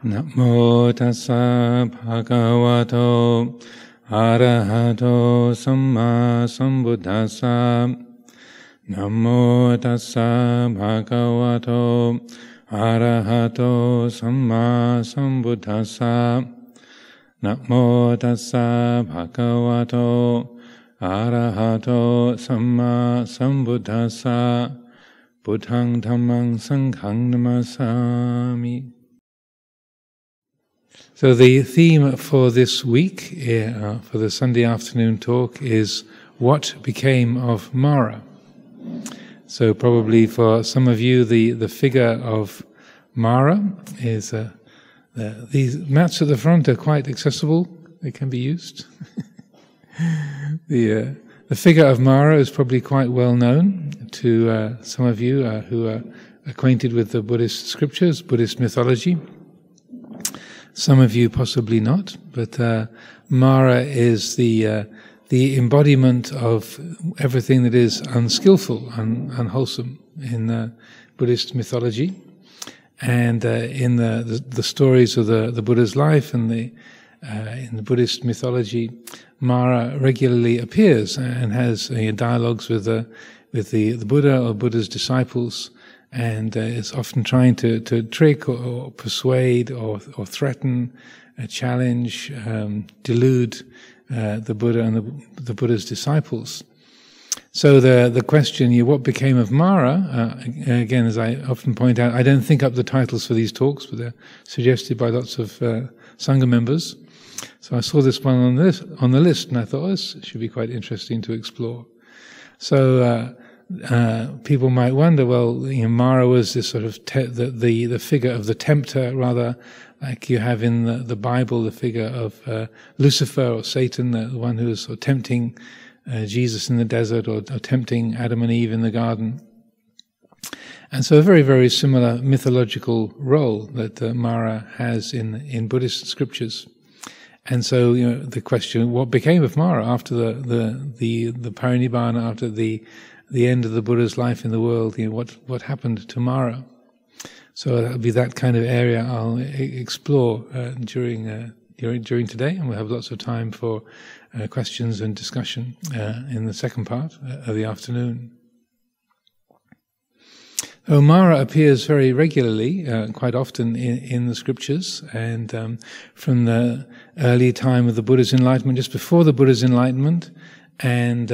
Namo tassa bhagavato arahato samma sambuddhassa. Namo tassa bhagavato arahato samma sambuddhassa. Namo tassa bhagavato arahato samma sambuddhassa. Buddhang dhammang sanghang namasami. So the theme for this week, for the Sunday afternoon talk, is what became of Māra. So probably for some of you, the figure of Māra is these mats at the front are quite accessible; they can be used. The figure of Māra is probably quite well known to some of you who are acquainted with the Buddhist scriptures, Buddhist mythology. Some of you possibly not, but Māra is the embodiment of everything that is unskillful, unwholesome in Buddhist mythology, and in the stories of the Buddha's life and in the Buddhist mythology, Māra regularly appears and has dialogues with the Buddha or Buddha's disciples, and is often trying to trick or persuade or threaten, challenge, delude the Buddha and the Buddha's disciples. So the question, what became of Māra? Again, as I often point out, I don't think up the titles for these talks, but they're suggested by lots of Sangha members. So I saw this one on the list, and I thought, this should be quite interesting to explore. So people might wonder, well, Māra was this sort of the figure of the tempter, rather like you have in the Bible, the figure of Lucifer or Satan, the one who was sort of tempting Jesus in the desert or tempting Adam and Eve in the garden. And so a very, very similar mythological role that Māra has in Buddhist scriptures. And so, the question, what became of Māra after the parinibbana, after the end of the Buddha's life in the world? What happened to Māra? So that'll be that kind of area I'll explore during today, and we'll have lots of time for questions and discussion in the second part of the afternoon. Māra appears very regularly, quite often in the scriptures, and from the early time of the Buddha's enlightenment, just before the Buddha's enlightenment, and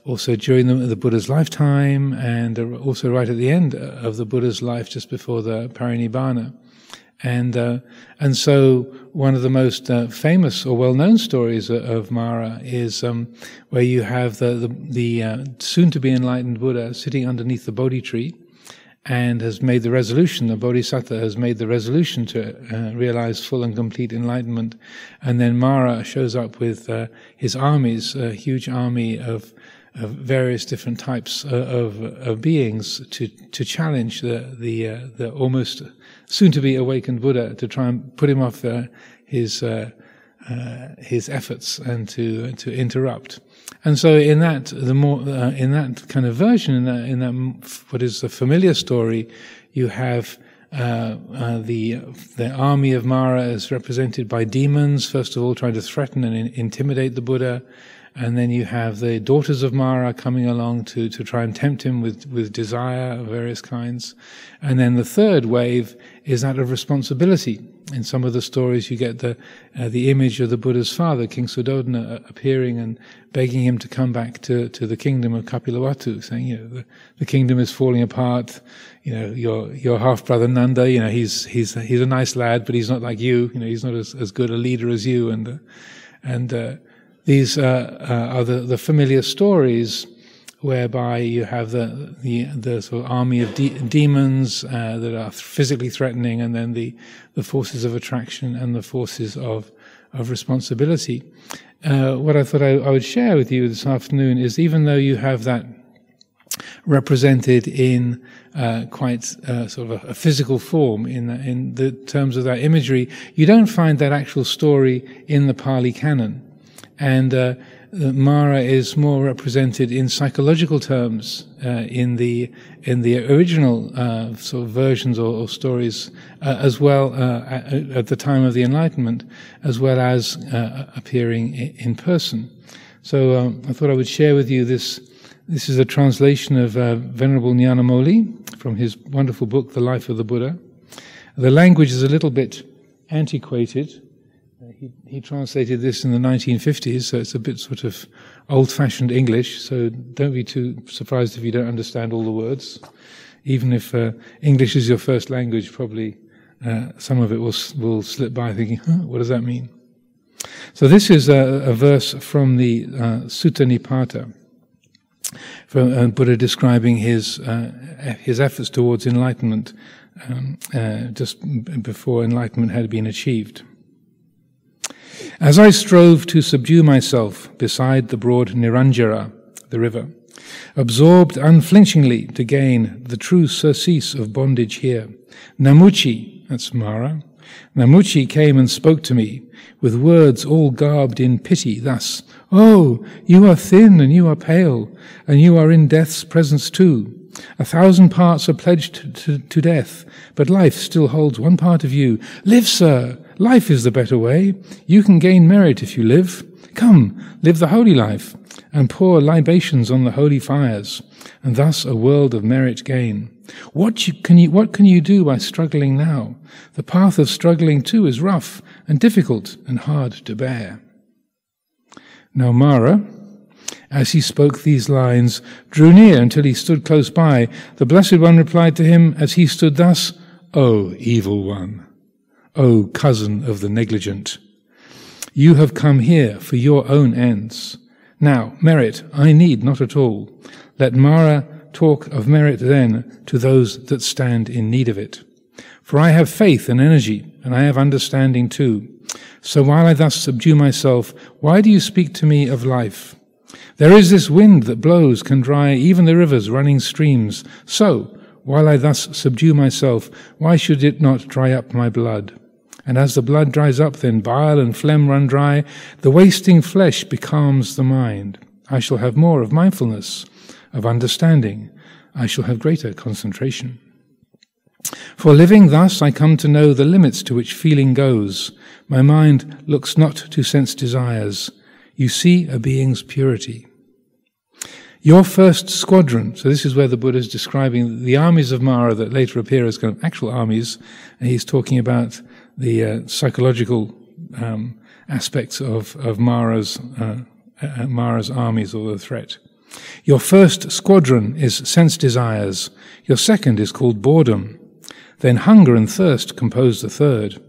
also during the Buddha's lifetime, and also right at the end of the Buddha's life, just before the parinibbana. And so one of the most famous or well-known stories of Māra is where you have the soon-to-be enlightened Buddha sitting underneath the Bodhi tree, and has made the resolution, the Bodhisattva has made the resolution to realize full and complete enlightenment. And then Māra shows up with his armies, a huge army of various different types of beings to challenge the almost soon-to-be awakened Buddha, to try and put him off his efforts and to interrupt. And so in that kind of version, in that what is the familiar story, you have the army of Māra is represented by demons, first of all trying to threaten and intimidate the Buddha, and then you have the daughters of Māra coming along to try and tempt him with desire of various kinds. And then the third wave is that of responsibility. In some of the stories you get the image of the Buddha's father, King Suddhodana, appearing and begging him to come back to the kingdom of Kapilavatthu, saying, the kingdom is falling apart, your half-brother Nanda, he's a nice lad, but he's not like you, he's not as good a leader as you, and these are the familiar stories whereby you have the sort of army of demons that are physically threatening, and then the forces of attraction and the forces of responsibility. What I thought I would share with you this afternoon is, even though you have that represented in quite sort of a physical form in the terms of that imagery, you don't find that actual story in the Pali Canon. And Māra is more represented in psychological terms in the original sort of versions or stories, as well at the time of the Enlightenment, as well as appearing in person. So I thought I would share with you this. This is a translation of Venerable Nyanamoli from his wonderful book, The Life of the Buddha. The language is a little bit antiquated. He translated this in the 1950s, so it's a bit sort of old-fashioned English, so don't be too surprised if you don't understand all the words. Even if English is your first language, probably some of it will slip by thinking, what does that mean? So this is a verse from the Sutta Nipata, from Buddha describing his efforts towards enlightenment just before enlightenment had been achieved. As I strove to subdue myself beside the broad Niranjara, the river, absorbed unflinchingly to gain the true surcease of bondage here, Namuchi, that's Māra, Namuchi came and spoke to me with words all garbed in pity thus, "Oh, you are thin and you are pale, and you are in death's presence too. 1,000 parts are pledged to death, but life still holds one part of you. Live, sir! Life is the better way. You can gain merit if you live. Come, live the holy life, and pour libations on the holy fires, and thus a world of merit gain. What can you do by struggling now? The path of struggling too is rough and difficult and hard to bear." Now Māra, as he spoke these lines, drew near until he stood close by. The Blessed One replied to him as he stood thus, "O evil one, O cousin of the negligent, you have come here for your own ends. Now, merit I need not at all. Let Māra talk of merit then to those that stand in need of it. For I have faith and energy, and I have understanding too. So while I thus subdue myself, why do you speak to me of life? There is this wind that blows can dry even the rivers running streams. So, while I thus subdue myself, why should it not dry up my blood? And as the blood dries up, then bile and phlegm run dry. The wasting flesh becalms the mind. I shall have more of mindfulness, of understanding. I shall have greater concentration. For living thus, I come to know the limits to which feeling goes. My mind looks not to sense desires. You see a being's purity. Your first squadron," so this is where the Buddha is describing the armies of Māra that later appear as kind of actual armies, and he's talking about the psychological aspects of Māra's armies or the threat. "Your first squadron is sense desires. Your second is called boredom. Then hunger and thirst compose the third.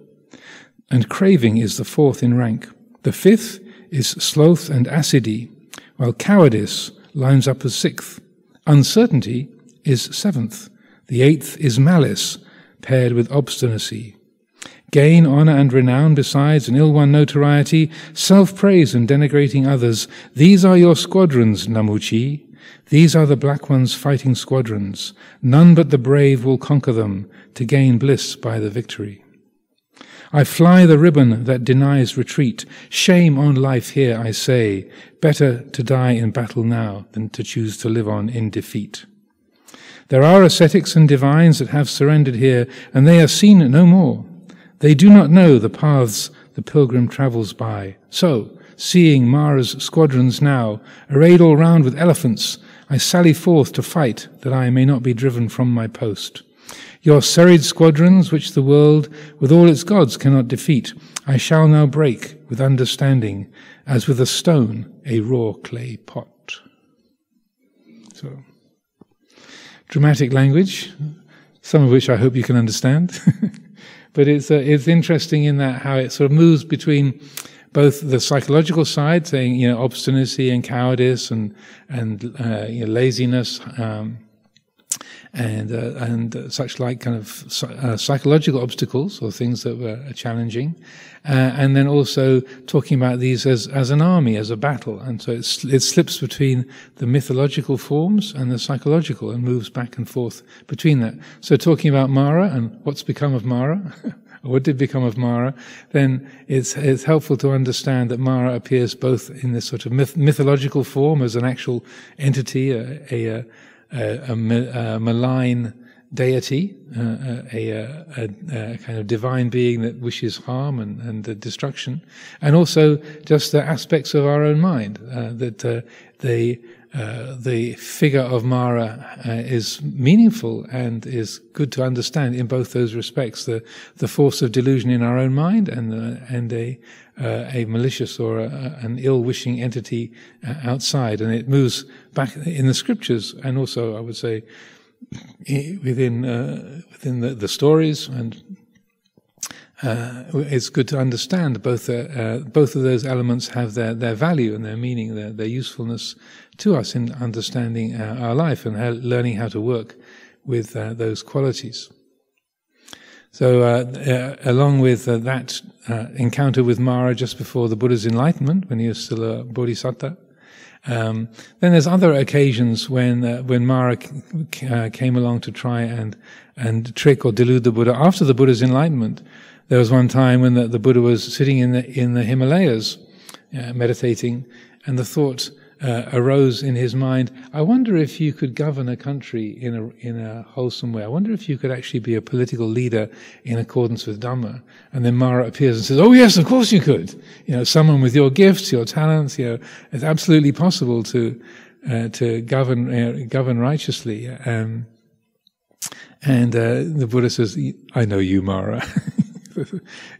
And craving is the fourth in rank. The fifth is sloth and acidity, while cowardice lines up as sixth. Uncertainty is seventh. The eighth is malice, paired with obstinacy. Gain, honor, and renown, besides an ill-won notoriety, self-praise and denigrating others. These are your squadrons, Namuchi. These are the Black One's fighting squadrons. None but the brave will conquer them to gain bliss by the victory. I fly the ribbon that denies retreat. Shame on life here, I say. Better to die in battle now than to choose to live on in defeat. There are ascetics and divines that have surrendered here, and they are seen no more. They do not know the paths the pilgrim travels by. So, seeing Māra's squadrons now, arrayed all round with elephants, I sally forth to fight that I may not be driven from my post. Your serried squadrons, which the world with all its gods cannot defeat, I shall now break with understanding, as with a stone a raw clay pot." So, dramatic language, some of which I hope you can understand. But it's interesting in that how it sort of moves between both the psychological side, saying obstinacy and cowardice and laziness. And such like kind of psychological obstacles or things that were challenging, and then also talking about these as an army, as a battle, and so it slips between the mythological forms and the psychological and moves back and forth between that. So talking about Māra and what's become of Māra what did become of Māra, then it's helpful to understand that Māra appears both in this sort of mythological form as an actual entity, a malign deity, a kind of divine being that wishes harm and destruction, and also just the aspects of our own mind, that the figure of Māra is meaningful and is good to understand in both those respects: the force of delusion in our own mind, and a malicious or an ill-wishing entity outside. And it moves back in the scriptures, and also, I would say, within the stories, and it's good to understand both of those elements have their value and their meaning, their usefulness to us in understanding our life and learning how to work with those qualities. So along with that encounter with Māra just before the Buddha's enlightenment, when he was still a bodhisattva, then there's other occasions when Māra came along to try and trick or delude the Buddha after the Buddha's enlightenment. There was one time when the Buddha was sitting in the Himalayas, meditating, and the thought arose in his mind, I wonder if you could govern a country in a wholesome way. I wonder if you could actually be a political leader in accordance with Dhamma. And then Māra appears and says, oh yes, of course you could. Someone with your gifts, your talents, it's absolutely possible to govern righteously. And the Buddha says, I know you, Māra.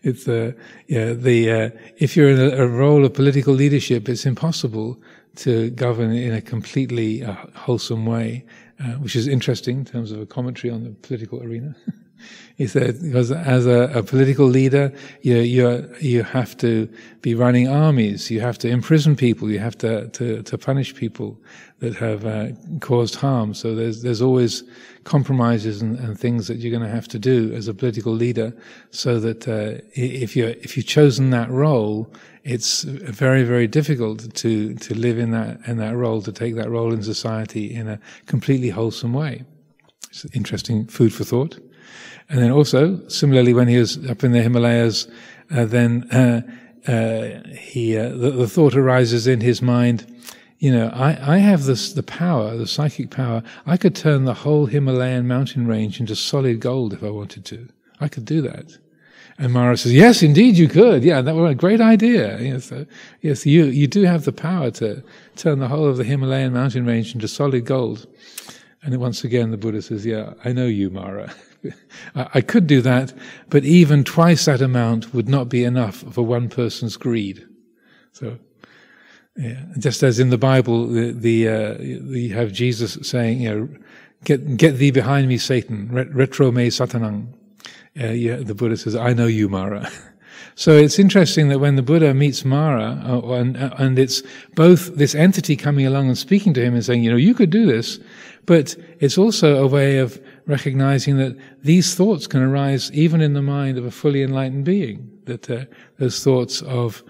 It's if you're in a role of political leadership, it's impossible to govern in a completely wholesome way, which is interesting in terms of a commentary on the political arena. He said, because as a political leader, you have to be running armies, you have to imprison people, you have to punish people that have caused harm. So there's always compromises and things that you're going to have to do as a political leader, so that if you've chosen that role, it's very, very difficult to live in that role, to take that role in society in a completely wholesome way. It's interesting food for thought. And then also, similarly, when he was up in the Himalayas, the thought arises in his mind, I have the power, the psychic power. I could turn the whole Himalayan mountain range into solid gold if I wanted to. I could do that. And Māra says, yes, indeed you could. Yeah, that was a great idea. So, yes, you do have the power to turn the whole of the Himalayan mountain range into solid gold. And once again, the Buddha says, yeah, I know you, Māra. I could do that, but even twice that amount would not be enough for one person's greed. So, yeah, just as in the Bible, you have Jesus saying, get thee behind me, Satan, retro me satanang. The Buddha says, I know you, Māra. So it's interesting that when the Buddha meets Māra, and it's both this entity coming along and speaking to him and saying, you could do this, but it's also a way of recognizing that these thoughts can arise even in the mind of a fully enlightened being, that those thoughts of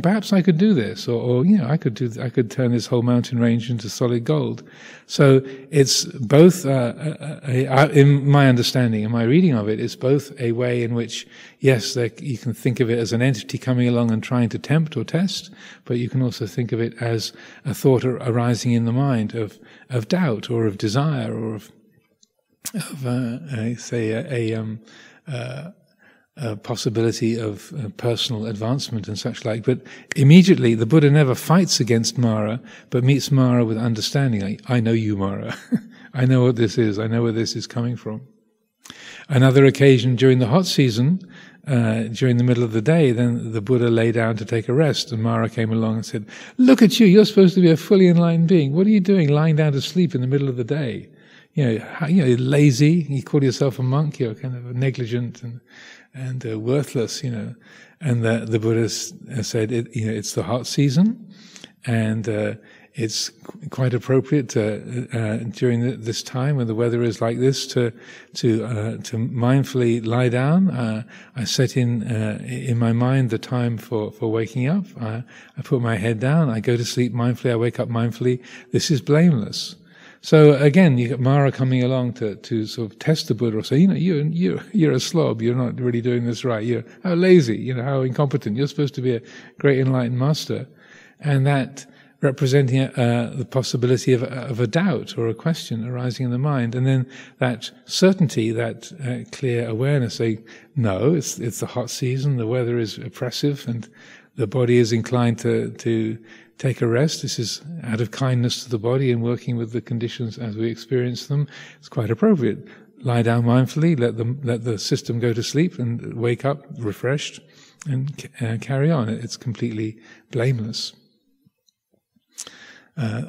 perhaps I could do this, or I could turn this whole mountain range into solid gold. So it's both, in my understanding, in my reading of it, it's both a way in which, yes, you can think of it as an entity coming along and trying to tempt or test, but you can also think of it as a thought arising in the mind of doubt or of desire or of a possibility of personal advancement and such like. But immediately the Buddha never fights against Māra, but meets Māra with understanding. I know you, Māra. I know what this is. I know where this is coming from. Another occasion during the hot season, during the middle of the day, then the Buddha lay down to take a rest, and Māra came along and said, look at you, you're supposed to be a fully enlightened being. What are you doing lying down to sleep in the middle of the day? You're lazy, you call yourself a monk, you're kind of negligent and worthless, And the Buddha said, it's the hot season, and it's quite appropriate during this time when the weather is like this to mindfully lie down. I set in my mind the time for waking up. I put my head down. I go to sleep mindfully. I wake up mindfully. This is blameless. So again, you get Māra coming along to sort of test the Buddha, or say, you're a slob. You're not really doing this right. You're how lazy. How incompetent. You're supposed to be a great enlightened master, and that representing the possibility of a doubt or a question arising in the mind, and then that certainty, that clear awareness, saying, no, it's the hot season. The weather is oppressive, and the body is inclined to take a rest. This is out of kindness to the body and working with the conditions as we experience them. It's quite appropriate. Lie down mindfully, let the system go to sleep and wake up refreshed and carry on. It's completely blameless.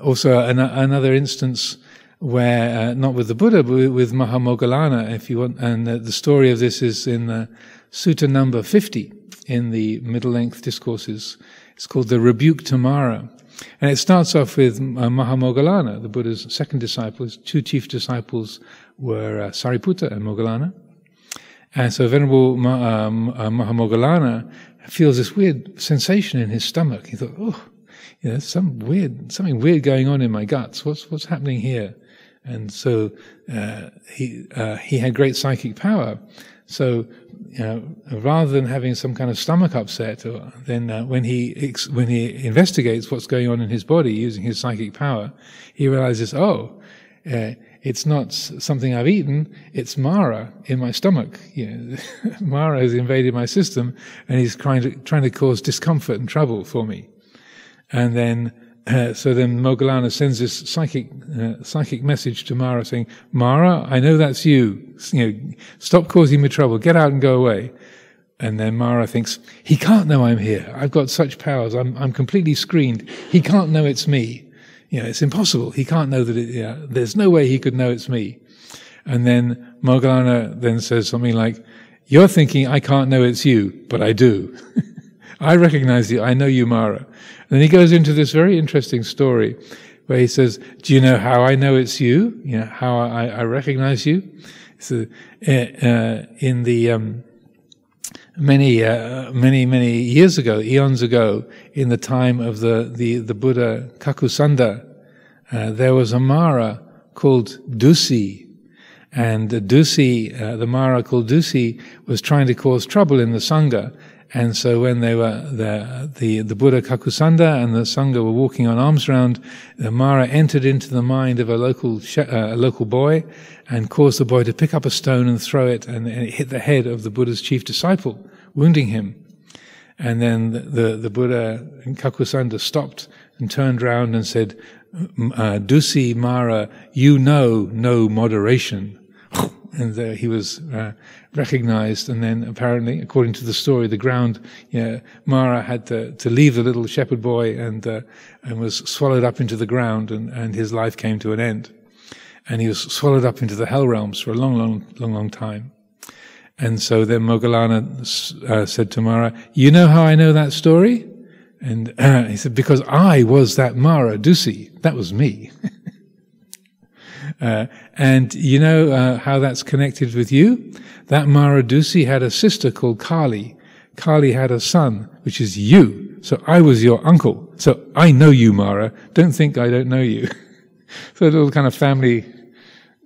Also, another instance where, not with the Buddha, but with Mahamoggallana, if you want, and the story of this is in Sutta number 50 in the middle-length discourses. It's called the Rebuke to Māra. And it starts off with Mahamoggallana, the Buddha's second disciple. His two chief disciples were Sariputta and Moggallana. And so Venerable Mahamoggallana feels this weird sensation in his stomach. He thought, something weird going on in my guts. What's happening here? And so he had great psychic power. So rather than having some kind of stomach upset, then when he investigates what's going on in his body using his psychic power, he realizes, it's not something I've eaten, it's Māra in my stomach. Māra has invaded my system, and he's trying to cause discomfort and trouble for me. And then, so then Moggallana sends this psychic message to Māra saying, Māra, I know that's you. Stop causing me trouble. Get out and go away. And then Māra thinks, he can't know I'm here. I've got such powers. I'm completely screened. He can't know it's me. It's impossible. He can't know that there's no way he could know it's me. And then Moggallana then says something like, you're thinking I can't know it's you, but I do. I recognize you. I know you, Māra. And then he goes into this very interesting story where he says, do you know how I know it's you? How I recognize you? So, in the, many years ago, eons ago, in the time of the Buddha Kakusanda, there was a Māra called Dusi. And Dusi, the Māra called Dusi, was trying to cause trouble in the Sangha. And so when they were the Buddha Kakusanda and the Sangha were walking on alms round, the Māra entered into the mind of a local boy and caused the boy to pick up a stone and throw it, and it hit the head of the Buddha's chief disciple, wounding him. And then the Buddha Kakusanda stopped and turned round and said, Dusi Māra, you know no moderation. And he was recognized, and then apparently, according to the story, the ground, Māra had to leave the little shepherd boy and was swallowed up into the ground, and his life came to an end. And he was swallowed up into the hell realms for a long time. And so then Moggallana said to Māra, you know how I know that story? And he said, because I was that Māra Dusi. That was me. And you know how that's connected with you? That Māra Dusi had a sister called Kali. Kali had a son, which is you. So I was your uncle. So I know you, Māra. Don't think I don't know you. So a little kind of family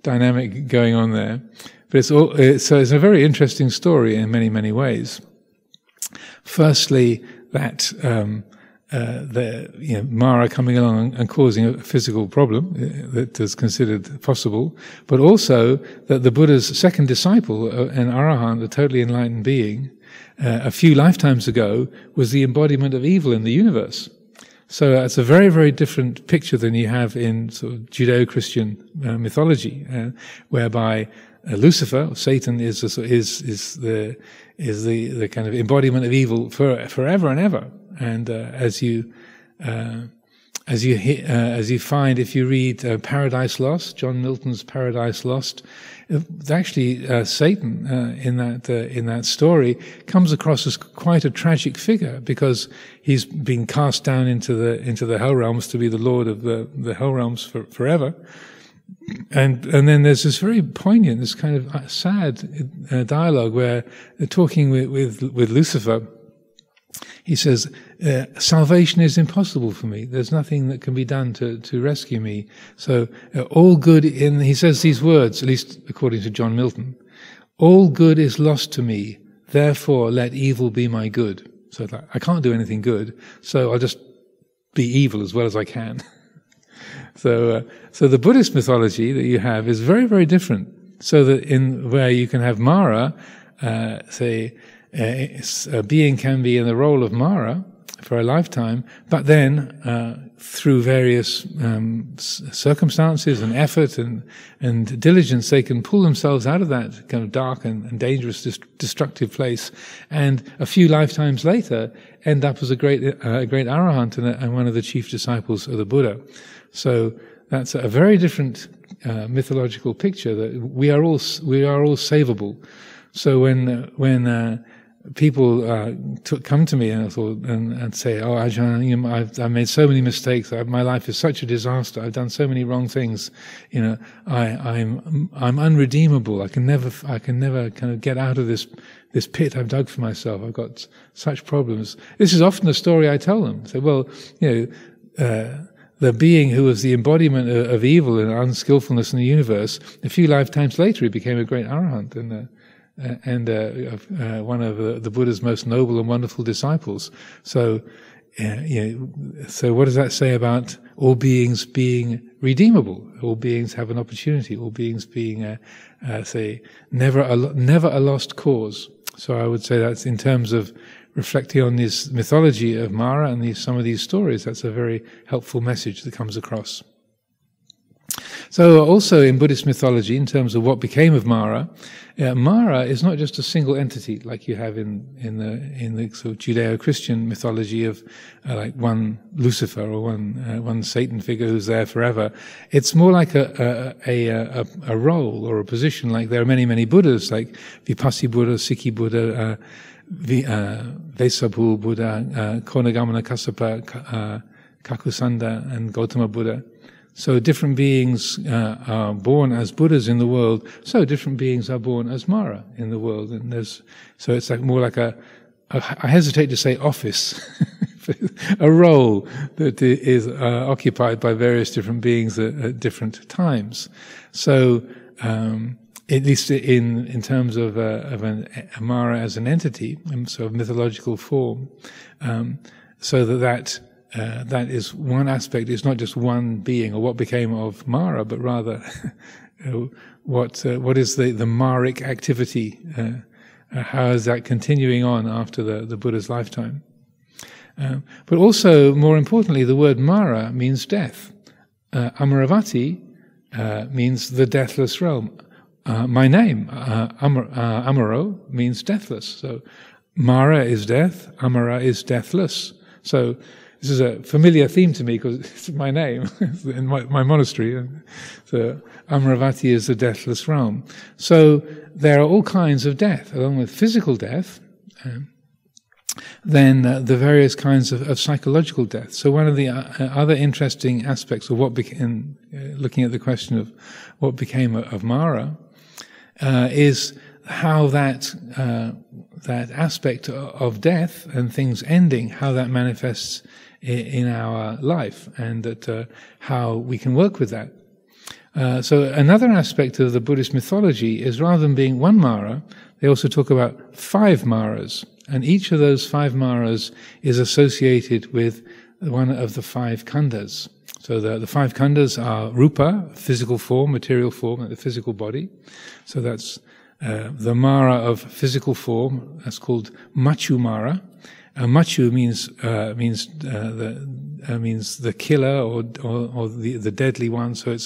dynamic going on there. But so it's a very interesting story in many ways. Firstly, that Māra coming along and causing a physical problem that is considered possible, but also that the Buddha's second disciple, an arahant, a totally enlightened being, a few lifetimes ago, was the embodiment of evil in the universe. So it's a very different picture than you have in sort of Judeo-Christian mythology, whereby Lucifer, or Satan, is the kind of embodiment of evil forever and ever. And as you find, if you read Paradise Lost, John Milton's Paradise Lost, actually Satan in that story comes across as quite a tragic figure, because he's been cast down into the hell realms to be the lord of the hell realms forever. And then there's this very poignant, this kind of sad dialogue where they're talking with Lucifer. he says, salvation is impossible for me. There's nothing that can be done to rescue me. So all good he says these words, at least according to John Milton, all good is lost to me, therefore let evil be my good. So I can't do anything good, so I'll just be evil as well as I can. So the Buddhist mythology that you have is very, very different. So that where you can have Māra, a being can be in the role of Māra for a lifetime, but then through various circumstances and effort and diligence, they can pull themselves out of that kind of dark and dangerous, destructive place, and a few lifetimes later end up as a great arahant and one of the chief disciples of the Buddha. So that's a very different mythological picture, that we are all savable. So when people come to me and say, "Oh, Ajahn, I've made so many mistakes. My life is such a disaster. I've done so many wrong things. I'm unredeemable. I can never kind of get out of this pit I've dug for myself. I've got such problems." This is often the story I tell them. Say, well, the being who was the embodiment of evil and unskillfulness in the universe, a few lifetimes later, he became a great arahant and one of the Buddha's most noble and wonderful disciples. So, so what does that say about all beings being redeemable? All beings have an opportunity. All beings being, never a lost cause. So I would say that's, in terms of reflecting on this mythology of Māra and some of these stories, that's a very helpful message that comes across. So also in Buddhist mythology, in terms of what became of Māra, Māra is not just a single entity like you have in the sort of Judeo-Christian mythology of like one Lucifer or one Satan figure who's there forever. It's more like a role or a position. Like there are many Buddhas, like Vipassi Buddha, Sikhi Buddha, Vesabhu Buddha, Konagamana Kassapa, Kakusanda, and Gautama Buddha. So different beings are born as Buddhas in the world. So different beings are born as Māra in the world. And so it's like more like I hesitate to say office, a role that is occupied by various different beings at different times. So at least in terms of a Māra as an entity, so of mythological form, so that is one aspect. It's not just one being or what became of Māra, but rather what is the Māric activity? How is that continuing on after the Buddha's lifetime? But also, more importantly, the word Māra means death. Amaravati means the deathless realm. My name, Amaro, means deathless. So Māra is death, Amara is deathless. So this is a familiar theme to me because it's my name in my monastery. So Amaravati is the deathless realm. So there are all kinds of death, along with physical death, then the various kinds of psychological death. So one of the other interesting aspects of what became, looking at the question of what became of Māra, is how that aspect of death and things ending, how that manifests in our life, and that how we can work with that. So another aspect of the Buddhist mythology is, rather than being one Māra, they also talk about 5 Māras, and each of those 5 Māras is associated with one of the 5 khandhas. So the 5 khandhas are rupa, physical form, material form, like the physical body. So that's the Māra of physical form. That's called Machu Māra. Machu means the killer or the deadly one. So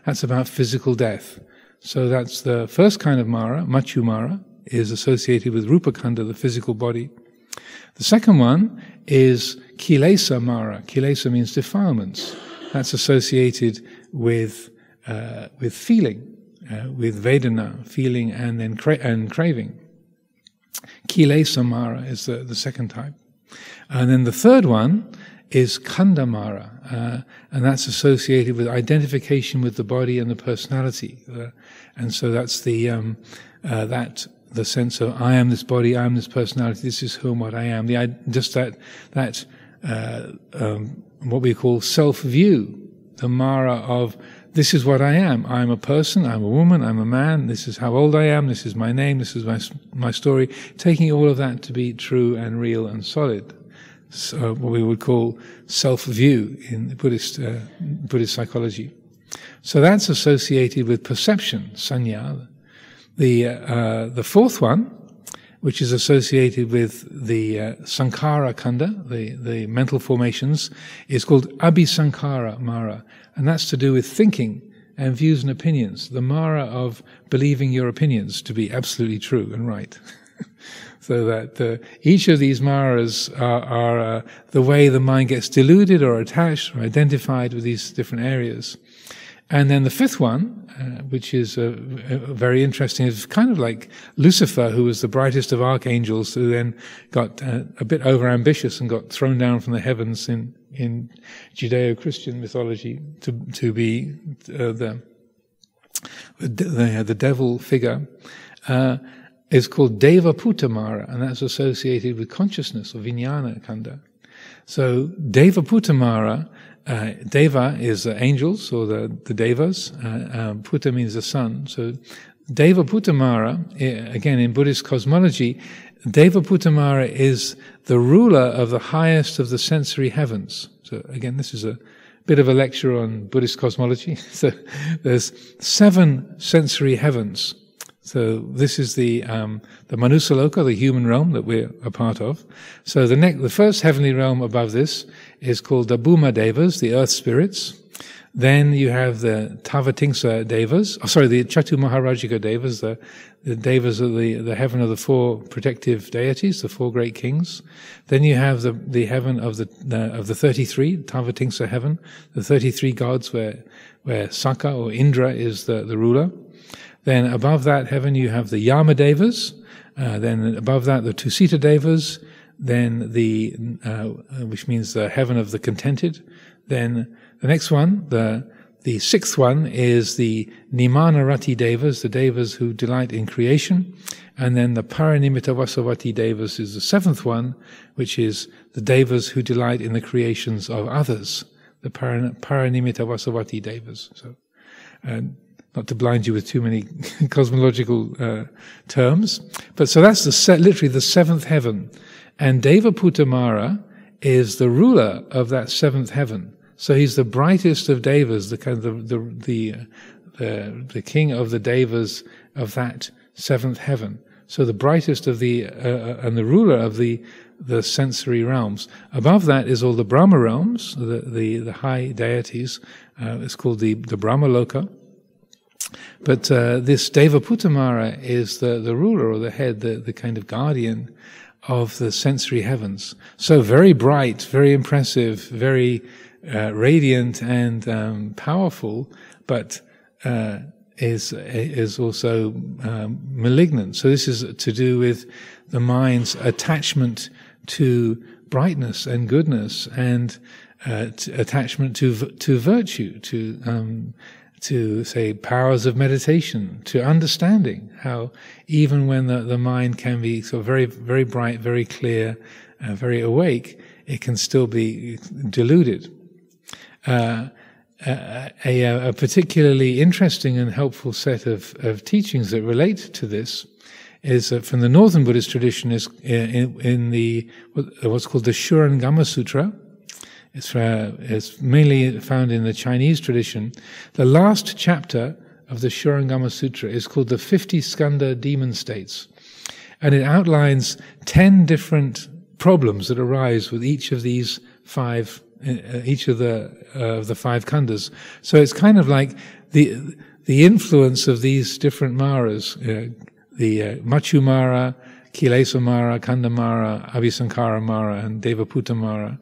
that's about physical death. So that's the first kind of Māra. Machu Māra is associated with rupa khandha, the physical body. The second one is kilesa Māra. Kilesa means defilements. That's associated with feeling, with Vedana, feeling and then craving. Kilesa Māra is the second type. And then the third one is Khandha Māra, and that's associated with identification with the body and the personality. And so that's that the sense of I am this body, I am this personality, this is who and what I am. Just that what we call self-view, the Māra of this is what I am. I'm a person, I'm a woman, I'm a man, this is how old I am, this is my name, this is my story, taking all of that to be true and real and solid. So what we would call self-view in Buddhist psychology. So that's associated with perception, sanya. The fourth one, which is associated with the sankhara kanda, the mental formations, is called abhisankhara Māra, and that's to do with thinking and views and opinions. The Māra of believing your opinions to be absolutely true and right. So that each of these Māras are the way the mind gets deluded or attached or identified with these different areas. And then the fifth one, which is very interesting, is kind of like Lucifer, who was the brightest of archangels, who then got a bit overambitious and got thrown down from the heavens in Judeo-Christian mythology to be the devil figure. Is called Devaputa Māra, and that's associated with consciousness or vijnana kanda. So Devaputa Māra, Deva is angels or the devas. Puta means the sun. So Devaputa Māra, again in Buddhist cosmology, Devaputa Māra is the ruler of the highest of the sensory heavens. So again, this is a bit of a lecture on Buddhist cosmology. So there's 7 sensory heavens. So this is the Manusaloka, the human realm that we're a part of. So the first heavenly realm above this is called the Bhuma Devas, the earth spirits. Then you have the Tavatimsa Devas, the Chatu Maharajika Devas, the Devas of the heaven of the 4 protective deities, the 4 great kings. Then you have the heaven of the 33, Tavatimsa heaven, the 33 gods where Saka or Indra is the ruler. Then above that heaven you have the Yama Devas, then above that the Tusita Devas, then which means the heaven of the contented. Then the next one, the 6th one is the Nimanarati Devas, the Devas who delight in creation. And then the Paranimita Vasavati Devas is the 7th one, which is the Devas who delight in the creations of others, the Paranimita Vasavati Devas. So, not to blind you with too many cosmological terms, but so that's literally the 7th heaven, and Devaputa Māra is the ruler of that 7th heaven. So he's the brightest of devas, the kind of the king of the devas of that 7th heaven. So the brightest of and the ruler of the sensory realms. Above that is all the Brahma realms, the high deities. It's called the Brahma Loka. But this Devaputa Māra is the ruler or the head, the kind of guardian of the sensory heavens. So very bright, very impressive, very radiant and powerful, but is also malignant. So this is to do with the mind's attachment to brightness and goodness, and attachment to virtue, to say powers of meditation, to understanding how even when the mind can be so very, very bright, very clear, very awake, it can still be deluded. A particularly interesting and helpful set of teachings that relate to this is from the Northern Buddhist tradition, is in what's called the Shurangama Sutra. It's mainly found in the Chinese tradition. The last chapter of the Shurangama Sutra is called the 50 Skunder demon states, and it outlines 10 different problems that arise with each of these 5. Each of the 5 khandas. So it's kind of like the influence of these different Māras, the Machu Māra, Kilesa Māra, Kanda Māra, Abhisankhara Māra, and Devaputa Māra,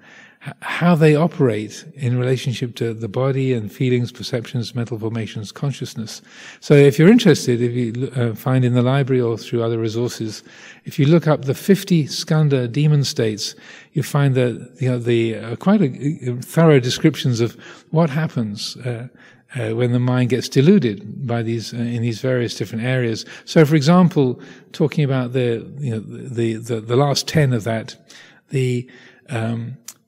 how they operate in relationship to the body and feelings, perceptions, mental formations, consciousness. So if you're interested, if you find in the library or through other resources, if you look up the 50 Skunder demon states, you find that quite thorough descriptions of what happens when the mind gets deluded by these in these various different areas. So, for example, talking about the last 10 of that,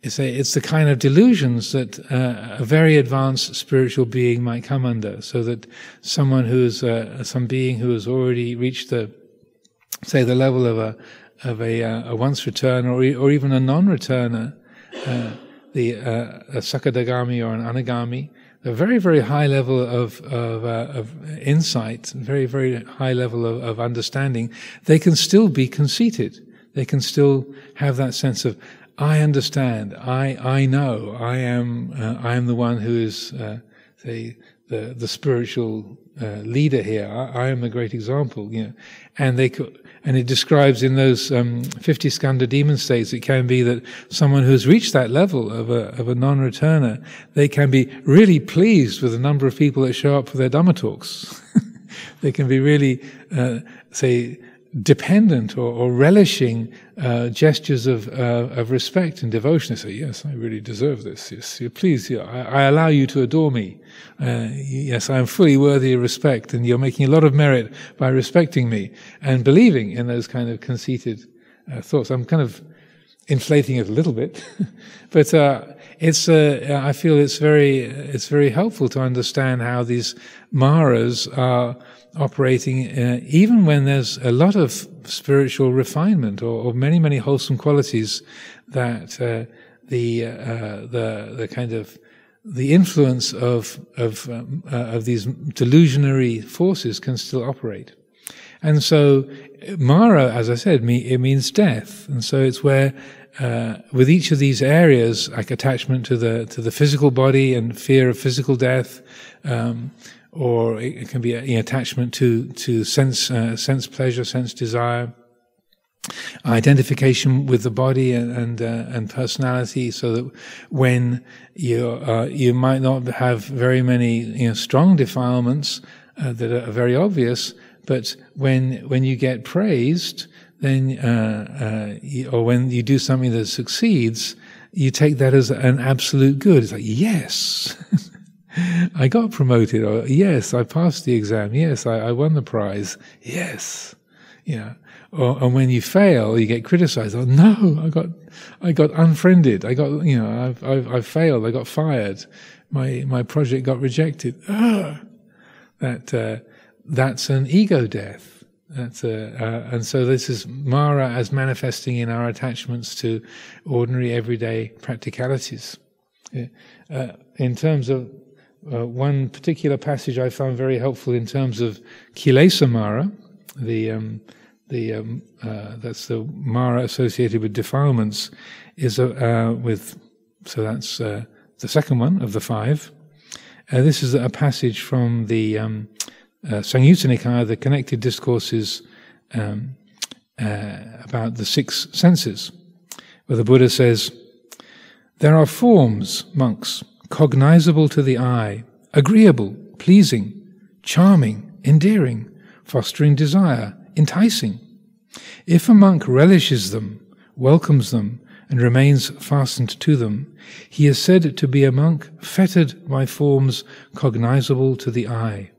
it's the kind of delusions that a very advanced spiritual being might come under. So that someone who's some being who has already reached the level of a once returner or even a non-returner, a Sakadagami or an Anagami, a very, very high level of insight, very, very high level of understanding, they can still be conceited. They can still have that sense of, I understand, I know, I am the one who is the spiritual leader here. I am a great example, and it describes in those 50 Skunder demon states, it can be that someone who's reached that level of a non-returner, they can be really pleased with the number of people that show up for their Dhamma talks. They can be really, dependent or relishing gestures of respect and devotion. They say, yes, I really deserve this. Yes, please, I allow you to adore me. Yes, I am fully worthy of respect, and you're making a lot of merit by respecting me and believing in those kind of conceited thoughts. I'm kind of inflating it a little bit, but I feel it's very helpful to understand how these Māras are operating, even when there's a lot of spiritual refinement or many, many wholesome qualities, that the kind of the influence of these delusionary forces can still operate. And so Māra, as I said, it means death, and so it's where with each of these areas, like attachment to the physical body and fear of physical death, or it can be attachment to sense pleasure, sense desire, identification with the body and personality, so that when you might not have very many strong defilements that are very obvious, but when you get praised, then or when you do something that succeeds, you take that as an absolute good. It's like, yes. I got promoted, or yes, I passed the exam, yes, I won the prize, yes, and when you fail, you get criticized. Oh no, I got unfriended. I got, I failed. I got fired. My project got rejected. That's an ego death. And so this is Māra as manifesting in our attachments to ordinary everyday practicalities. In terms of one particular passage I found very helpful in terms of Kilesa Māra, that's the Māra associated with defilements, is so that's the second one of the 5. This is a passage from the Samyutta Nikaya, the Connected Discourses about the 6 senses, where the Buddha says, "There are forms, monks, cognizable to the eye, agreeable, pleasing, charming, endearing, fostering desire, enticing. If a monk relishes them, welcomes them, and remains fastened to them, he is said to be a monk fettered by forms cognizable to the eye.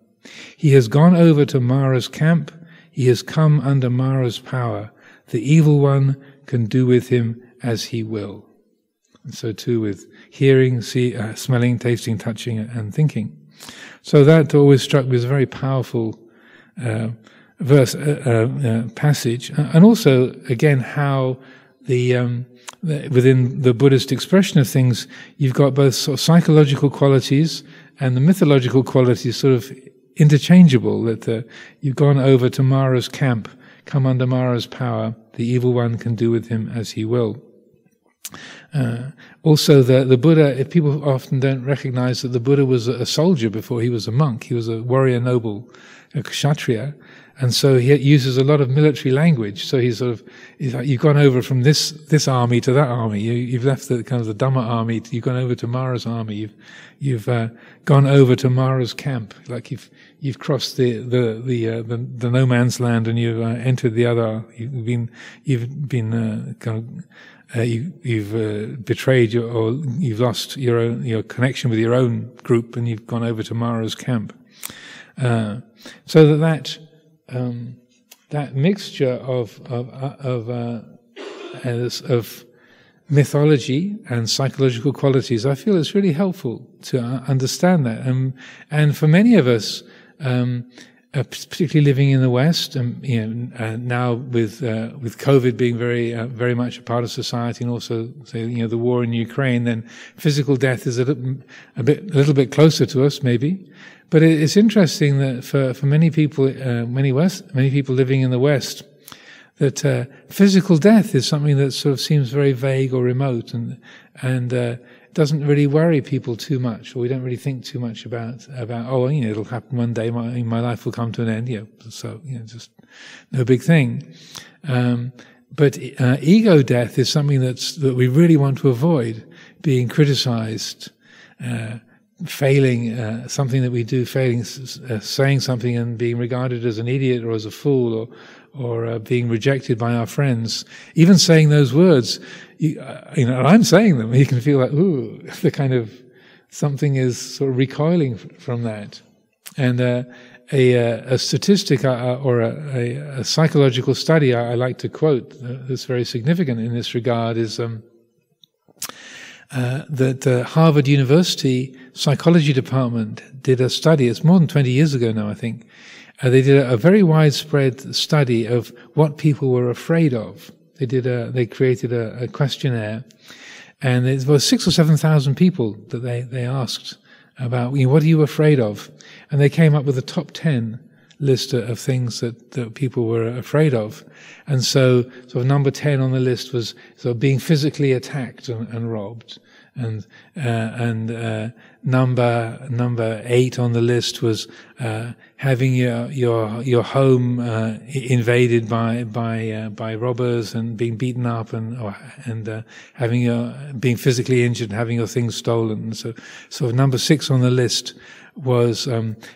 He has gone over to Māra's camp, he has come under Māra's power. The evil one can do with him as he will." And so too with hearing, smelling, tasting, touching, and thinking. So that always struck me as a very powerful passage, and also again how within the Buddhist expression of things, you've got both sort of psychological qualities and the mythological qualities sort of interchangeable. That you've gone over to Māra's camp, come under Māra's power. The evil one can do with him as he will. Also, the Buddha, if people often don't recognize that the Buddha was a soldier before he was a monk. He was a warrior noble, a kshatriya, And so he uses a lot of military language. So he's like, you've gone over from this army to that army. You've left the kind of the Dhamma army. You've gone over to Māra's army. You've gone over to Māra's camp. Like you've crossed the no man's land, and you've entered the other. You've betrayed or you've lost your connection with your own group, and you've gone over to Māra's camp. So that mixture of mythology and psychological qualities, I feel it's really helpful to understand that. And for many of us, particularly living in the West, now with COVID being very much a part of society, and also the war in Ukraine, then physical death is a little bit closer to us, maybe. But it's interesting that for many people, many people living in the West, that physical death is something that sort of seems very vague or remote, and doesn't really worry people too much, or we don't really think too much about it'll happen one day, my life will come to an end, so just no big thing. But ego death is something that we really want to avoid, being criticized, failing, something that we do, saying something and being regarded as an idiot or as a fool, or being rejected by our friends. Even saying those words, I'm saying them, you can feel like, ooh, the kind of something is sort of recoiling from that. And a statistic or a psychological study I like to quote that's very significant in this regard is that Harvard University Psychology Department did a study. It's more than 20 years ago now, I think. They did a very widespread study of what people were afraid of. They created a questionnaire, and it was 6,000 or 7,000 people that they asked about, what are you afraid of? And they came up with a top 10 list of things that people were afraid of. And so sort of number 10 on the list was sort of being physically attacked and robbed. And number 8 on the list was having your home invaded by robbers and being beaten up and being physically injured and having your things stolen. So number 6 on the list was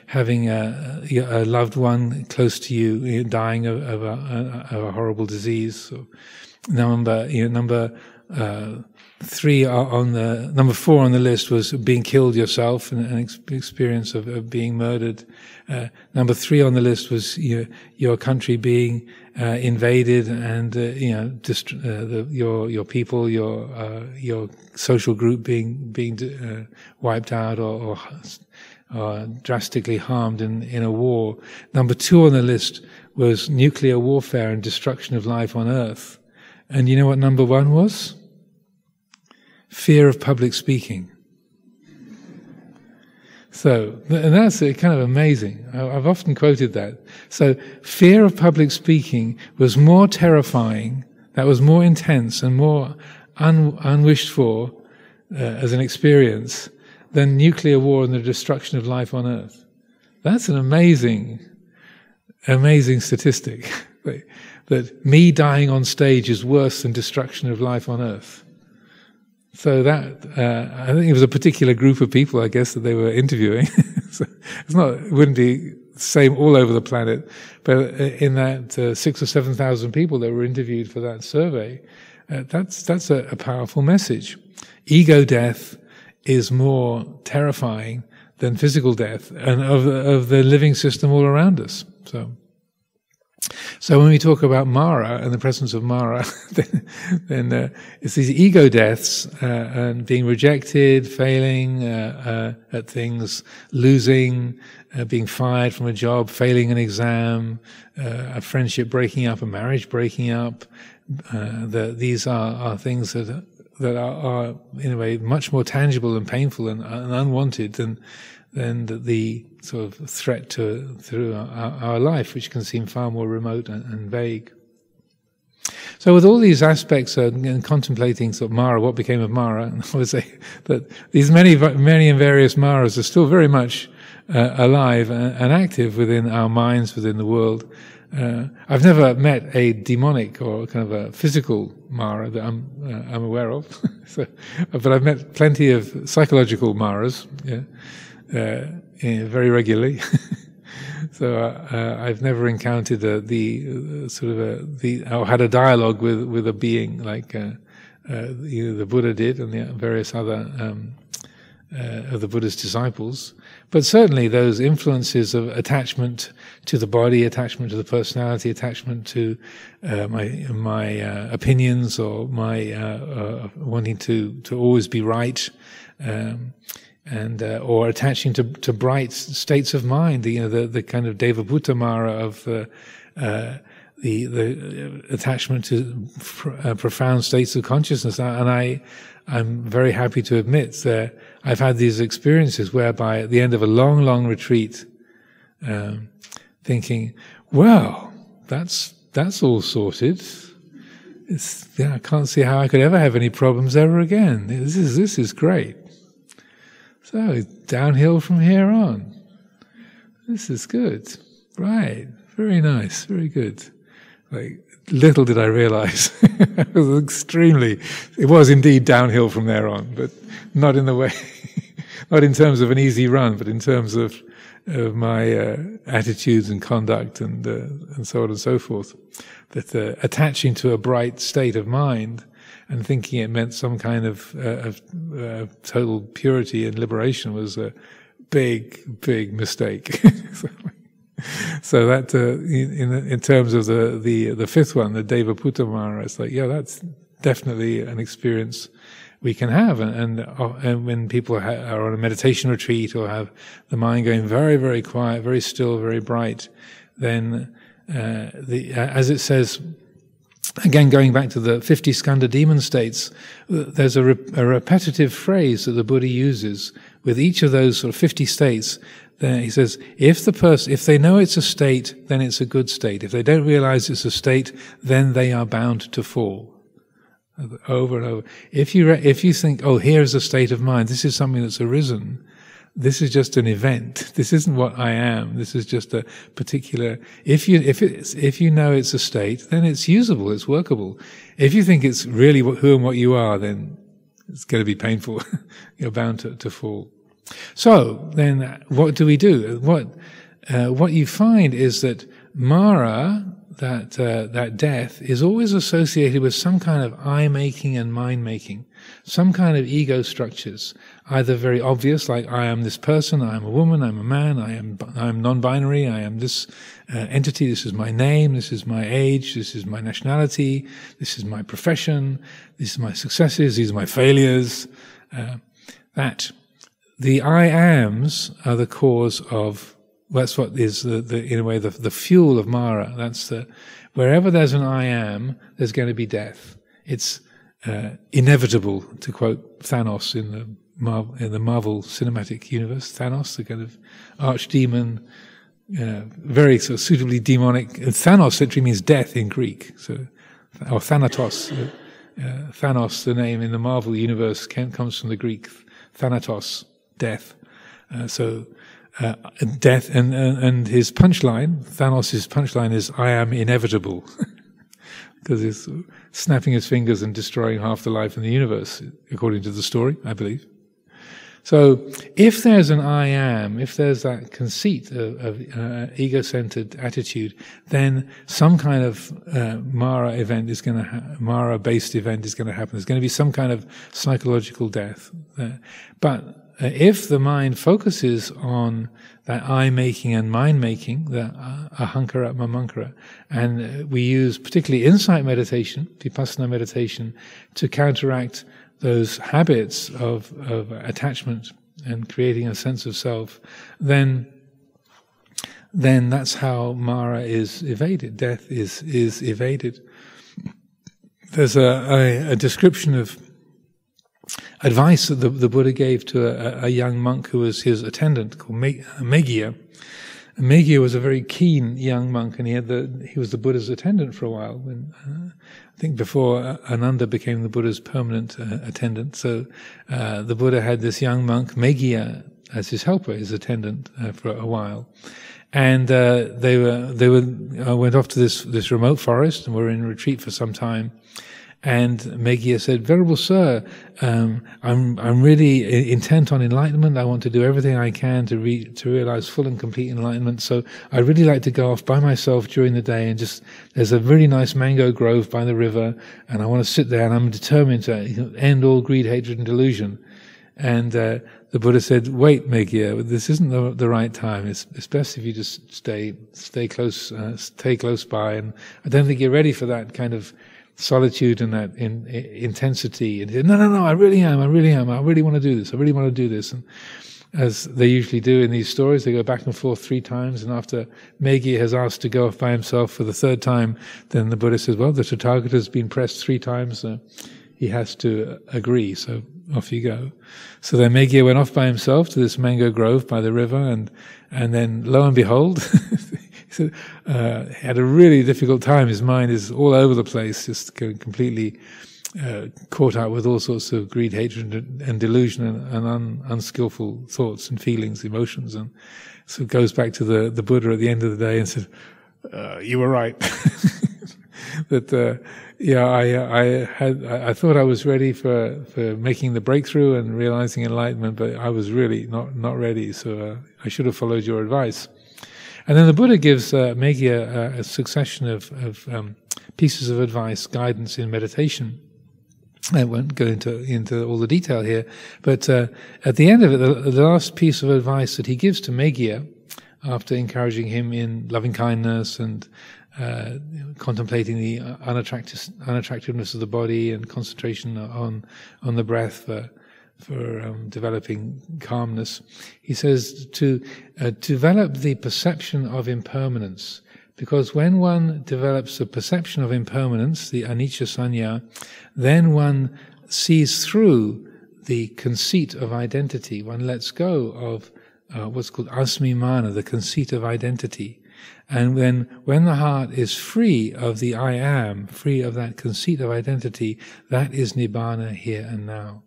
having a loved one close to you dying of a horrible disease. So number 4 on the list was being killed yourself, and an experience of being murdered. Number 3 on the list was your country being invaded, and your people, your social group being wiped out or drastically harmed in a war. Number 2 on the list was nuclear warfare and destruction of life on Earth. And you know what number 1 was? Fear of public speaking. So, and that's kind of amazing. I've often quoted that. So, fear of public speaking was more terrifying, that was more intense and more unwished for as an experience than nuclear war and the destruction of life on Earth. That's an amazing statistic. That me dying on stage is worse than destruction of life on Earth. So that, I think it was a particular group of people, I guess, that they were interviewing. So it wouldn't be the same all over the planet, but in that 6,000 or 7,000 people that were interviewed for that survey, that's a powerful message. Ego death is more terrifying than physical death and of the living system all around us. So when we talk about Māra and the presence of Māra, then it's these ego deaths and being rejected, failing at things, losing, being fired from a job, failing an exam, a friendship breaking up, a marriage breaking up. These are things that are in a way much more tangible and painful and unwanted than the sort of threat through our life, which can seem far more remote and vague. So with all these aspects and contemplating sort of Māra, what became of Māra, and I would say that these many and various Māras are still very much alive and active within our minds, within the world. I've never met a demonic or kind of a physical Māra that I'm aware of. But I've met plenty of psychological Māras, very regularly. So I've never encountered or had a dialogue with a being like the Buddha did and the various other of the Buddha's disciples. But certainly those influences of attachment to the body, attachment to the personality, attachment to my opinions, or my wanting to always be right, or attaching to bright states of mind, the kind of Devabhuta Māra of the attachment to profound states of consciousness. And I'm very happy to admit that I've had these experiences whereby at the end of a long, long retreat, thinking, well, that's all sorted. I can't see how I could ever have any problems ever again. This is great. So downhill from here on. This is good. Right. Very nice. Very good. Like, little did I realize. It was indeed downhill from there on, but not in the way, not in terms of an easy run, but in terms of my attitudes and conduct and so on and so forth. That attaching to a bright state of mind and thinking it meant some kind of total purity and liberation was a big, big mistake. So that in terms of the fifth one, the Devabhuta Māra, it's like, yeah, that's definitely an experience we can have, and when people are on a meditation retreat or have the mind going very, very quiet, very still, very bright, then as it says, again going back to the 50 Skunder demon states, there's a repetitive phrase that the Buddha uses with each of those sort of 50 states. He says, if they know it's a state, then it's a good state. If they don't realize it's a state, then they are bound to fall. Over and over. If you think, oh, here's a state of mind, this is something that's arisen, this is just an event, this isn't what I am, this is just a particular, if you know it's a state, then it's usable, it's workable. If you think it's really who and what you are, then it's going to be painful. You're bound to fall. So then, what do we do? What you find is that Māra, that death, is always associated with some kind of I-making and mind-making, some kind of ego structures, either very obvious, like I am this person, I am a woman, I'm a man, I am non-binary, I am this entity, this is my name, this is my age, this is my nationality, this is my profession, these are my successes, these are my failures. That the I-ams are the cause of, that's what is in a way the fuel of Māra. That's wherever there's an I am, there's going to be death. It's inevitable, to quote Thanos in the Marvel Cinematic Universe. Thanos, the kind of archdemon, very sort of suitably demonic. And Thanos literally means death in Greek. So, or Thanatos. Thanos, the name in the Marvel universe, comes from the Greek Thanatos, death. Death, and his punchline, Thanos' punchline is, I am inevitable. Because he's snapping his fingers and destroying half the life in the universe, according to the story, I believe. So, if there's an I am, if there's that conceit of ego-centered attitude, then some kind of Māra event is going to Māra-based event is going to happen. There's going to be some kind of psychological death. But if the mind focuses on that I-making and mind-making, the ahankara, mamankara, and we use particularly insight meditation, vipassana meditation, to counteract those habits of attachment and creating a sense of self, then that's how Māra is evaded. Death is evaded. There's a description of advice that the Buddha gave to a young monk who was his attendant, called Meghiya. Meghiya was a very keen young monk, and he was the Buddha's attendant for a while. When I think before Ananda became the Buddha's permanent attendant. So the Buddha had this young monk Meghiya as his helper, his attendant, for a while. And they went off to this remote forest and were in retreat for some time. And Meghiya said, "Venerable Sir, I'm really intent on enlightenment. I want to do everything I can to realize full and complete enlightenment. So I'd really like to go off by myself during the day and there's a really nice mango grove by the river, and I want to sit there, and I'm determined to end all greed, hatred, and delusion." And the Buddha said, "Wait, Meghiya, this isn't the right time. It's best if you just stay close by. And I don't think you're ready for that kind of solitude and that intensity." And he said, No, I really am. I really want to do this. And as they usually do in these stories, they go back and forth 3 times. And after Meghiya has asked to go off by himself for the 3rd time, then the Buddha says, "Well, the Tathagata has been pressed 3 times. He has to agree. So off you go." So then Meghiya went off by himself to this mango grove by the river, and then lo and behold, he had a really difficult time. His mind is all over the place, just completely caught up with all sorts of greed, hatred, and delusion, and unskillful thoughts and feelings, emotions. And so it goes back to the Buddha at the end of the day and said, "You were right." That I thought I was ready for making the breakthrough and realizing enlightenment, but I was really not ready. So I should have followed your advice. And then the Buddha gives Meghiya a succession of pieces of advice, guidance in meditation. I won't go into all the detail here, but at the end of it, the last piece of advice that he gives to Meghiya, after encouraging him in loving kindness and contemplating the unattractiveness of the body and concentration on the breath for developing calmness, he says to develop the perception of impermanence. Because when one develops a perception of impermanence, the anicca sanya, then one sees through the conceit of identity. One lets go of what's called asmimana, the conceit of identity. And when the heart is free of the I am, free of that conceit of identity, that is nibbana here and now.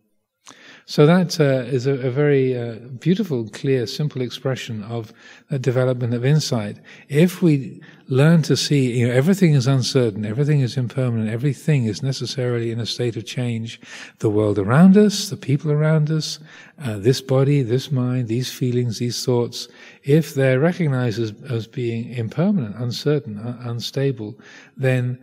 So that is a very beautiful, clear, simple expression of the development of insight. If we learn to see, everything is uncertain, everything is impermanent, everything is necessarily in a state of change. The world around us, the people around us, this body, this mind, these feelings, these thoughts, if they're recognized as being impermanent, uncertain, unstable, then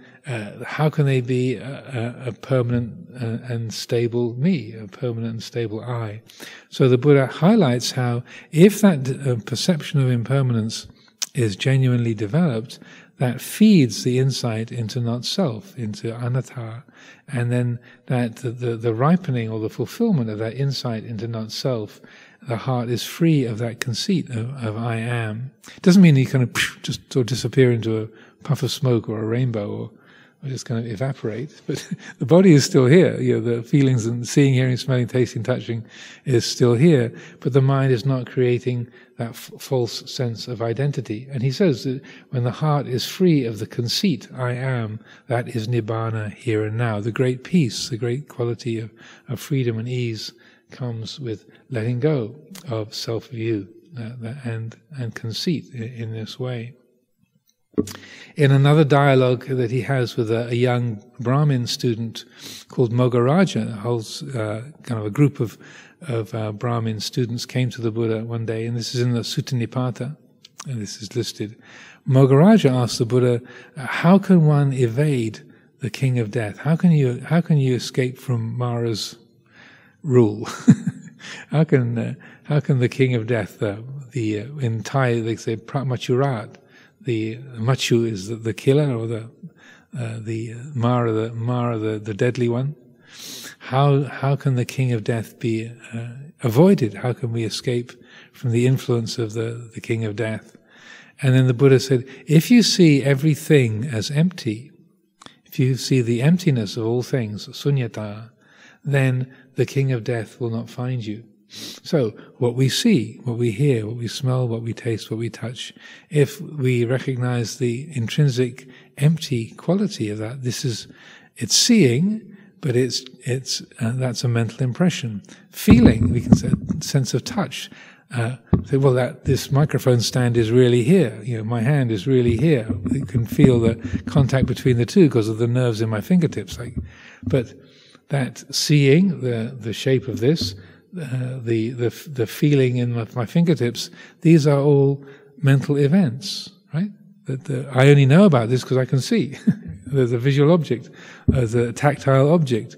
how can they be a permanent and stable me, a permanent and stable I? So the Buddha highlights how if that perception of impermanence is genuinely developed, that feeds the insight into not self, into anatta, and then that the ripening or the fulfillment of that insight into not self, the heart is free of that conceit of I am. It doesn't mean you kind of just sort of disappear into a puff of smoke or a rainbow or just kind of evaporate, but the body is still here. The feelings and seeing, hearing, smelling, tasting, touching is still here, but the mind is not creating that false sense of identity. And he says that when the heart is free of the conceit, I am, that is nibbana here and now. The great peace, the great quality of freedom and ease comes with letting go of self-view and conceit in this way. In another dialogue that he has with a young Brahmin student called Mogaraja, holds kind of a group of Brahmin students came to the Buddha one day, and this is in the Sutta Nipata, and this is listed. Mogaraja asked the Buddha, "How can one evade the king of death? How can you escape from Māra's rule? How can the king of death, in Thai they say Pratmachurat, the machu is the killer, or the Māra, the deadly one. How can the king of death be avoided? How can we escape from the influence of the king of death?" And then the Buddha said, if you see everything as empty, if you see the emptiness of all things, sunyata, then the king of death will not find you. So, what we see, what we hear, what we smell, what we taste, what we touch, if we recognize the intrinsic empty quality of that, it's seeing, but it's that's a mental impression. Feeling, we can say, sense of touch, say, well, this microphone stand is really here. My hand is really here. You can feel the contact between the two because of the nerves in my fingertips. But that seeing the shape of this, the feeling in my fingertips, these are all mental events, right? I only know about this because I can see. There's a visual object, there's a tactile object.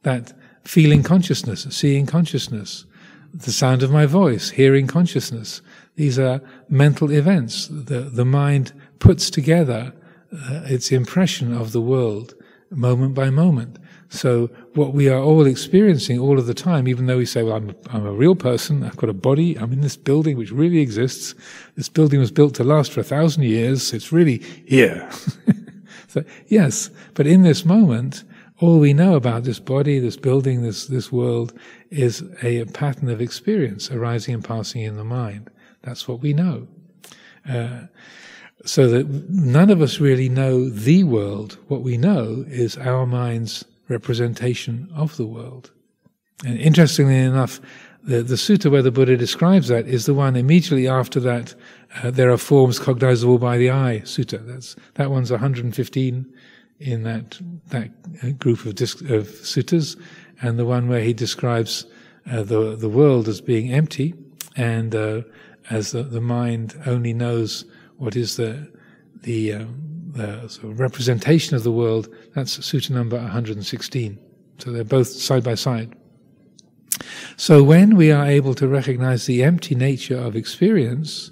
That feeling consciousness, seeing consciousness, the sound of my voice, hearing consciousness. These are mental events. The mind puts together its impression of the world moment by moment. So what we are all experiencing all of the time, even though we say, well, I'm a real person, I've got a body, I'm in this building which really exists. This building was built to last for 1,000 years. It's really here. So, yes, but in this moment, all we know about this body, this building, this world is a pattern of experience arising and passing in the mind. That's what we know. So that none of us really know the world. What we know is our mind's representation of the world. And interestingly enough, the sutta where the Buddha describes that is the one immediately after that, there are forms cognizable by the eye sutta. That one's 115 in that group of suttas, and the one where he describes the world as being empty, and as the mind only knows what is the sort of representation of the world. That's sutta number 116. So they're both side by side. So when we are able to recognize the empty nature of experience,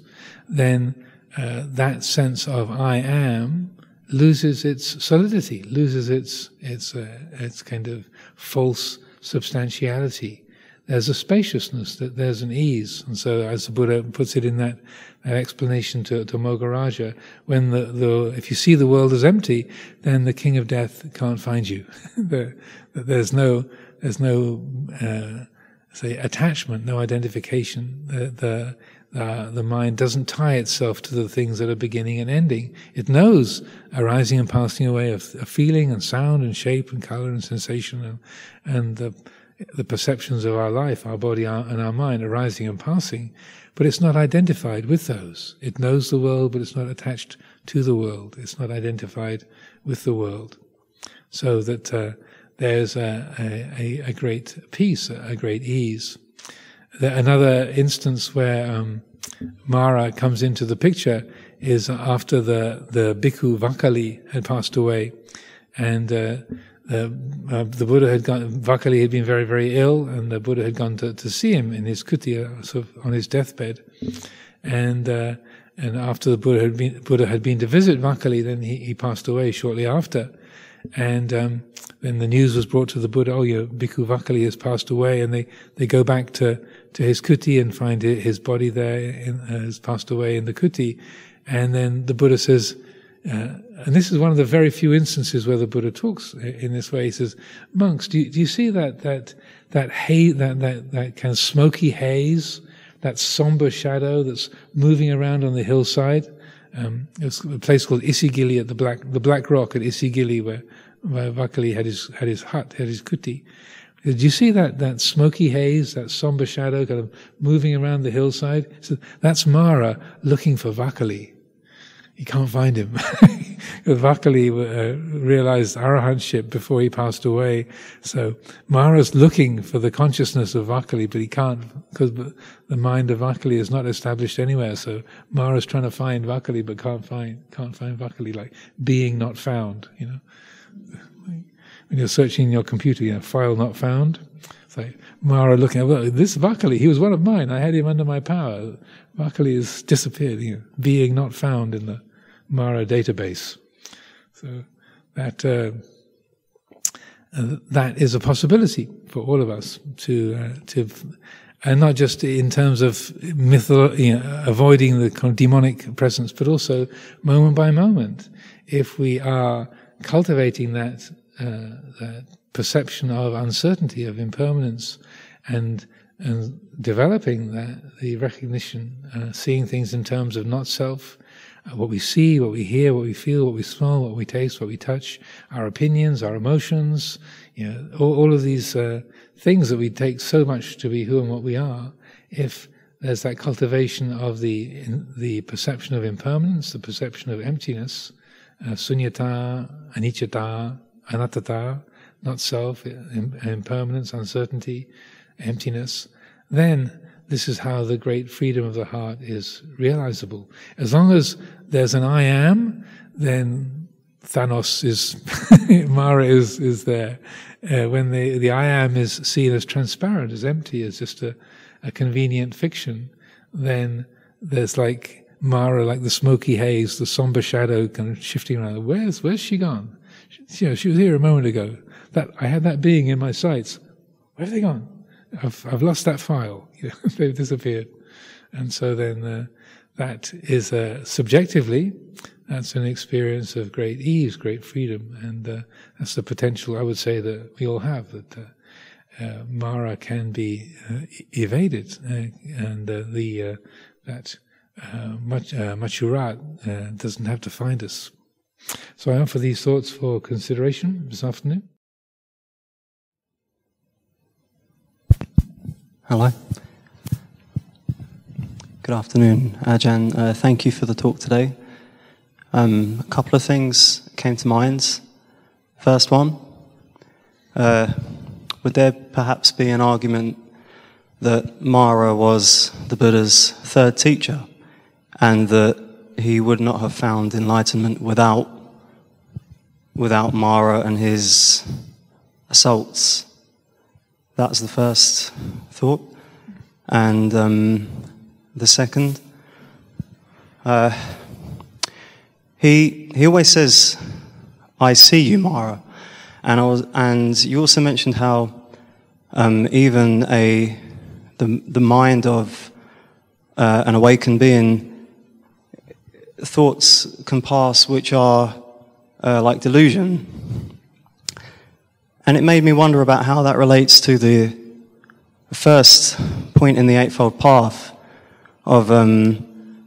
then that sense of I am loses its solidity, loses its kind of false substantiality. There's a spaciousness, that there's an ease. And so, as the Buddha puts it in that explanation to Mogaraja, when if you see the world as empty, then the king of death can't find you. There's no say attachment, no identification. The mind doesn't tie itself to the things that are beginning and ending. It knows arising and passing away of feeling and sound and shape and color and sensation and the perceptions of our life, our body and our mind arising and passing, but it's not identified with those. It knows the world, but it's not attached to the world. It's not identified with the world. So that there's a great peace, a great ease. Another instance where Māra comes into the picture is after the bhikkhu Vakali had passed away, and the Buddha had gone. Vakali had been very, very ill, and the Buddha had gone to see him in his kuti, sort of on his deathbed, and after the Buddha had been to visit Vakali, then he passed away shortly after. And then the news was brought to the Buddha, your Bhikkhu Vakali has passed away, and they go back to his kuti and find his body there, has passed away in the kuti. And then the Buddha says, and this is one of the very few instances where the Buddha talks in this way, he says, monks, do you see that haze, that kind of smoky haze, that somber shadow that's moving around on the hillside? It's a place called Isigili at the Black Rock at Isigili, where Vakali had his hut, had his kuti. Did you see that smoky haze, that somber shadow kind of moving around the hillside? So that's Māra looking for Vakali. He can't find him. Vakali realized arahantship before he passed away. So Māra's looking for the consciousness of Vakali, but he can't, because the mind of Vakali is not established anywhere. So Māra's trying to find Vakali, but can't find Vakali, like being not found. When you're searching in your computer, file not found. It's like Māra looking at, well, this Vakali, he was one of mine. I had him under my power. Vakali has disappeared. Being not found in the Māra database. So that is a possibility for all of us to and not just in terms of avoiding the kind of demonic presence, but also moment by moment. If we are cultivating that perception of uncertainty, of impermanence, and developing the recognition, seeing things in terms of not self, what we see, what we hear, what we feel, what we smell, what we taste, what we touch, our opinions, our emotions, all of these things that we take so much to be who and what we are. If there's that cultivation of the perception of impermanence, the perception of emptiness, sunyata, anicca, anatta, not self, impermanence, uncertainty, emptiness. Then this is how the great freedom of the heart is realizable. As long as there's an I am, then Thanos is, Māra is there. When the I am is seen as transparent, as empty, as just a convenient fiction, then there's like Māra, like the smoky haze, the somber shadow kind of shifting around. Where's she gone? She was here a moment ago. I had that being in my sights. Where have they gone? I've lost that file. They've disappeared. And so then that is subjectively, that's an experience of great ease, great freedom, and that's the potential I would say that we all have, that Māra can be evaded, and that Machurat doesn't have to find us. So I offer these thoughts for consideration this afternoon. Hello. Good afternoon, Ajahn. Thank you for the talk today. A couple of things came to mind. First one, would there perhaps be an argument that Māra was the Buddha's third teacher, and that he would not have found enlightenment without Māra and his assaults? That's the first thought. And the second, he always says, "I see you, Māra," and you also mentioned how even the mind of an awakened being, thoughts can pass which are like delusion. And it made me wonder about how that relates to the first point in the Eightfold Path of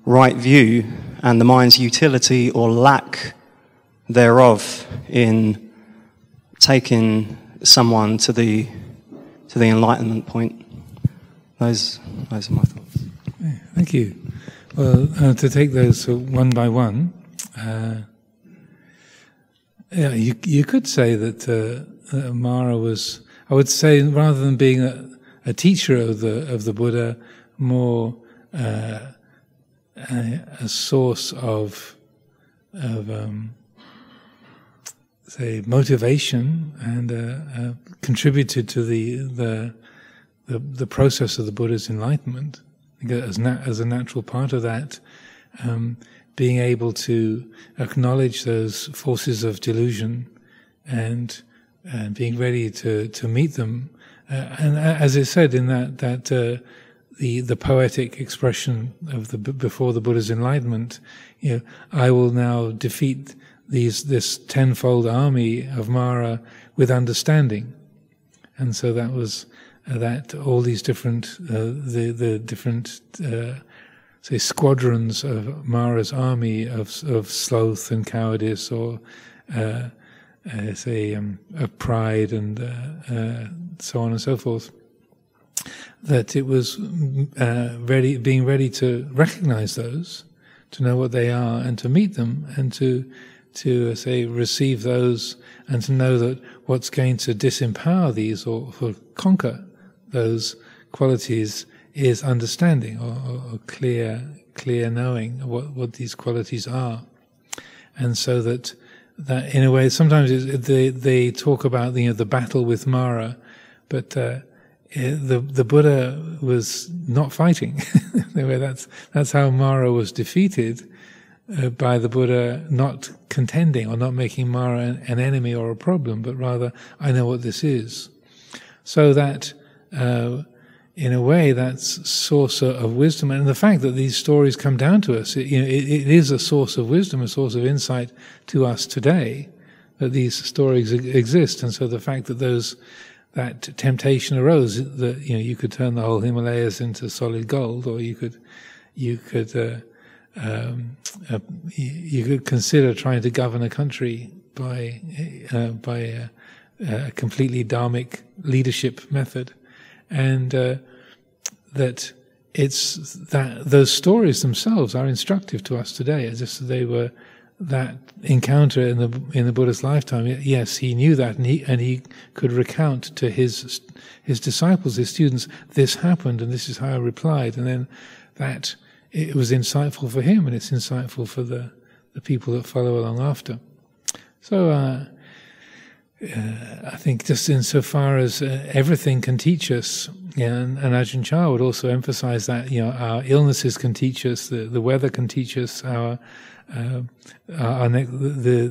right view and the mind's utility or lack thereof in taking someone to the enlightenment point. Those are my thoughts. Thank you. Well, to take those one by one, you could say that Māra was, I would say, rather than being a teacher of the Buddha, more a source of say motivation, and contributed to the process of the Buddha's enlightenment. As a natural part of that, being able to acknowledge those forces of delusion and being ready to meet them, and as it said in that the poetic expression of before the Buddha's enlightenment, I will now defeat this tenfold army of Māra with understanding, and so that was that all these different the different say squadrons of Māra's army of sloth and cowardice, or of pride and so on and so forth, that it was being ready to recognize those, to know what they are, and to meet them, and to say receive those, and to know that what's going to disempower these or conquer those qualities is understanding or clear knowing what these qualities are. And so that in a way, sometimes they talk about the battle with Māra, but the Buddha was not fighting. That's how Māra was defeated, by the Buddha not contending or not making Māra an enemy or a problem, but rather, I know what this is. So that in a way, that's source of wisdom, and the fact that these stories come down to us, it is a source of wisdom, a source of insight to us today, that these stories exist. And so the fact that temptation arose, that you could turn the whole Himalayas into solid gold, or you could consider trying to govern a country by a completely dharmic leadership method. And that it's that those stories themselves are instructive to us today, as if they were that encounter in the Buddha's lifetime. Yes, he knew that, and he could recount to his disciples, his students, this happened, and this is how I replied, and then that it was insightful for him, and it's insightful for the people that follow along after. So I think just insofar as everything can teach us, and Ajahn Chah would also emphasize that, our illnesses can teach us, the weather can teach us, the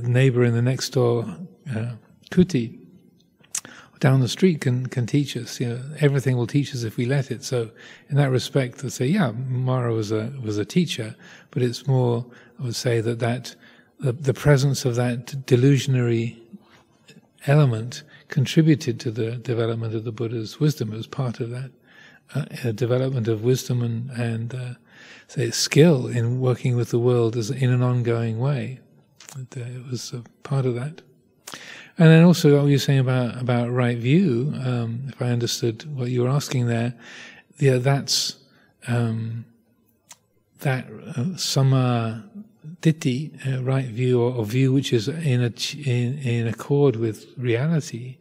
neighbor in the next door kuti down the street can teach us. Everything will teach us if we let it. So in that respect, I'd say, Māra was a teacher, but it's more, I would say, that the presence of that delusionary element contributed to the development of the Buddha's wisdom. It was part of that development of wisdom and say skill in working with the world as in an ongoing way. It was a part of that. And then also what you were saying about right view, if I understood what you were asking there, that's that sama ditti, right view, or view which is in accord with reality.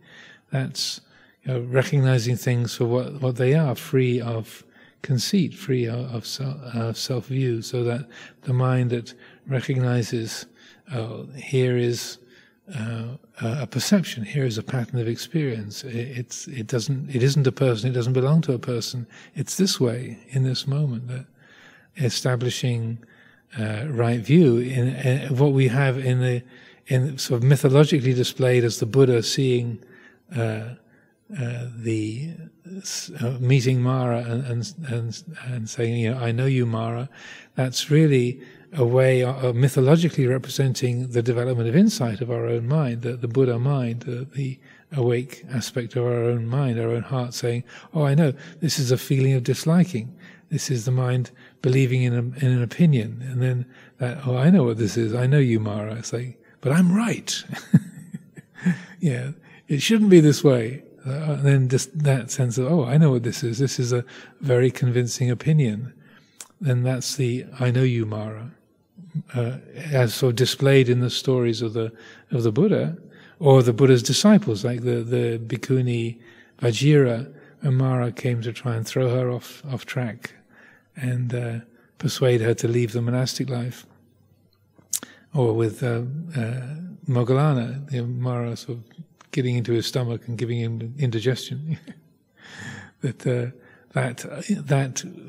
That's recognizing things for what they are, free of conceit, free of self-view, so that the mind that recognizes here is a perception, here is a pattern of experience. It isn't a person, it doesn't belong to a person. It's this way in this moment, that establishing right view in what we have in sort of mythologically displayed as the Buddha seeing meeting Māra and saying, I know you, Māra. That's really a way of mythologically representing the development of insight of our own mind, the Buddha mind, the awake aspect of our own mind, our own heart, saying, I know, this is a feeling of disliking. This is the mind believing in an opinion. And then I know what this is. I know you, Māra. It's like, but I'm right. Yeah, it shouldn't be this way. And then just that sense of, I know what this is. This is a very convincing opinion. Then that's the I know you, Māra, as sort of displayed in the stories of the Buddha or the Buddha's disciples, like the bhikkhuni Vajira, when Māra came to try and throw her off track and persuade her to leave the monastic life. Or with Moggallana, Māra sort of getting into his stomach and giving him indigestion. that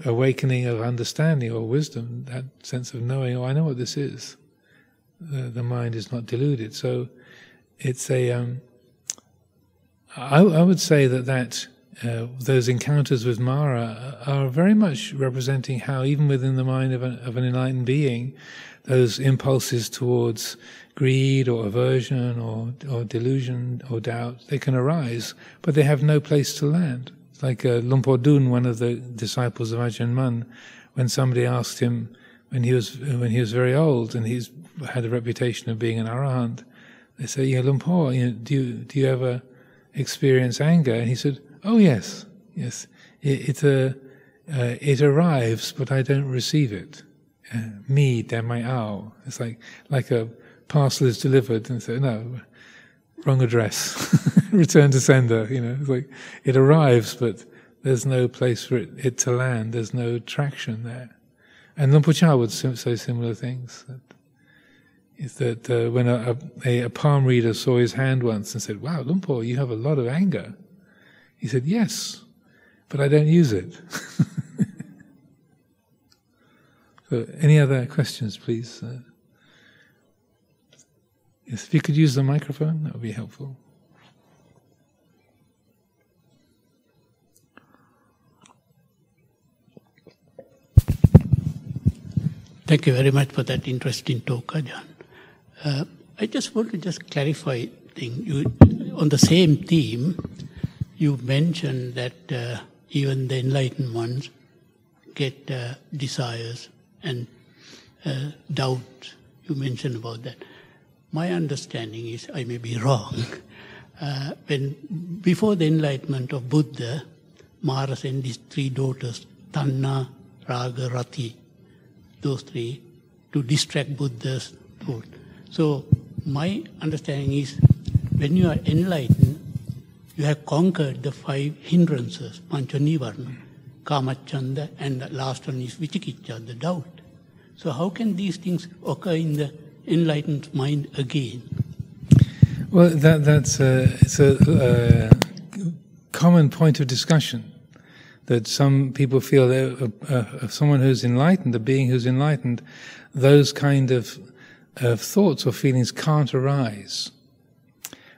awakening of understanding or wisdom, that sense of knowing, I know what this is. The mind is not deluded. So it's I would say that those encounters with Māra are very much representing how even within the mind of an enlightened being, those impulses towards greed or aversion or delusion or doubt, they can arise, but they have no place to land. It's like Lumpur Dun, one of the disciples of Ajahn Mun, when somebody asked him when he was very old and he's had a reputation of being an arahant, they say, Lumpur, do you ever experience anger? And he said, oh yes. It arrives, but I don't receive it. Me, damai ao. It's like a parcel is delivered and say, no, wrong address, return to sender. It's like it arrives, but there's no place for it to land. There's no traction there. And Lumpur Cha would say similar things. When a palm reader saw his hand once and said, wow, Lumpur, you have a lot of anger. He said, yes, but I don't use it. So, any other questions, please? Yes, if you could use the microphone, that would be helpful. Thank you very much for that interesting talk, Ajahn. I just want to clarify a thing. On the same theme, you mentioned that even the enlightened ones get desires and doubt. You mentioned about that. My understanding is, I may be wrong, before the enlightenment of Buddha, Māra sent his 3 daughters, Tanna, raga, rati, those three, to distract Buddha's thought. So my understanding is, when you are enlightened, you have conquered the 5 hindrances, pancha nivarna, kamachanda, and the last one is vichikicha, the doubt. So how can these things occur in the enlightened mind again? Well, it's a common point of discussion, that some people feel that someone who's enlightened, a being who's enlightened, those kind of thoughts or feelings can't arise.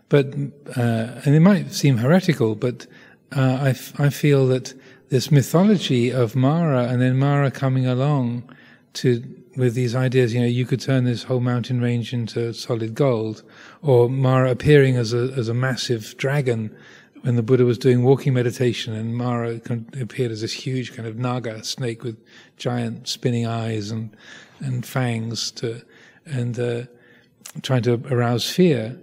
But and it might seem heretical, but I feel that this mythology of Māra, and then Māra coming along with these ideas, you could turn this whole mountain range into solid gold, or Māra appearing as a massive dragon when the Buddha was doing walking meditation, and Māra appeared as this huge kind of naga snake with giant spinning eyes and fangs trying to arouse fear.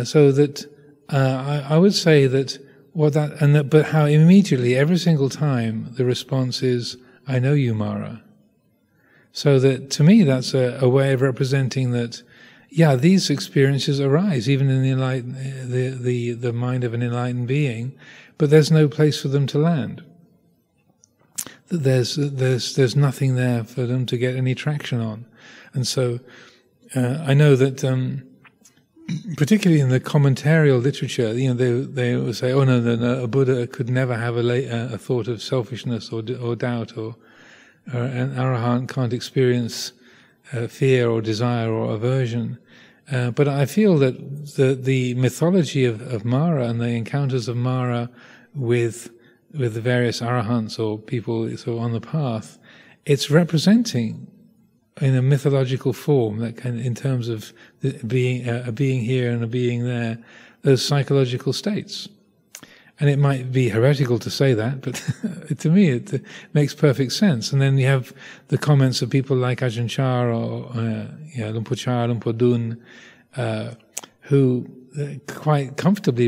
So that I would say that but how immediately, every single time, the response is, "I know you, Māra." So that, to me, that's a way of representing that, these experiences arise even in the mind of an enlightened being, but there's no place for them to land. There's nothing there for them to get any traction on, and so I know that. Particularly in the commentarial literature, they will say, "Oh no, a Buddha could never have a thought of selfishness or doubt, or an arahant can't experience fear or desire or aversion." But I feel that the mythology of Māra and the encounters of Māra with the various arahants or people sort of on the path, it's representing in a mythological form that can, in terms of a being here and a being there, those psychological states. And it might be heretical to say that, but to me it makes perfect sense. And then you have the comments of people like Ajahn Chah or Lumpur Cha, Lumpur Dun, who quite comfortably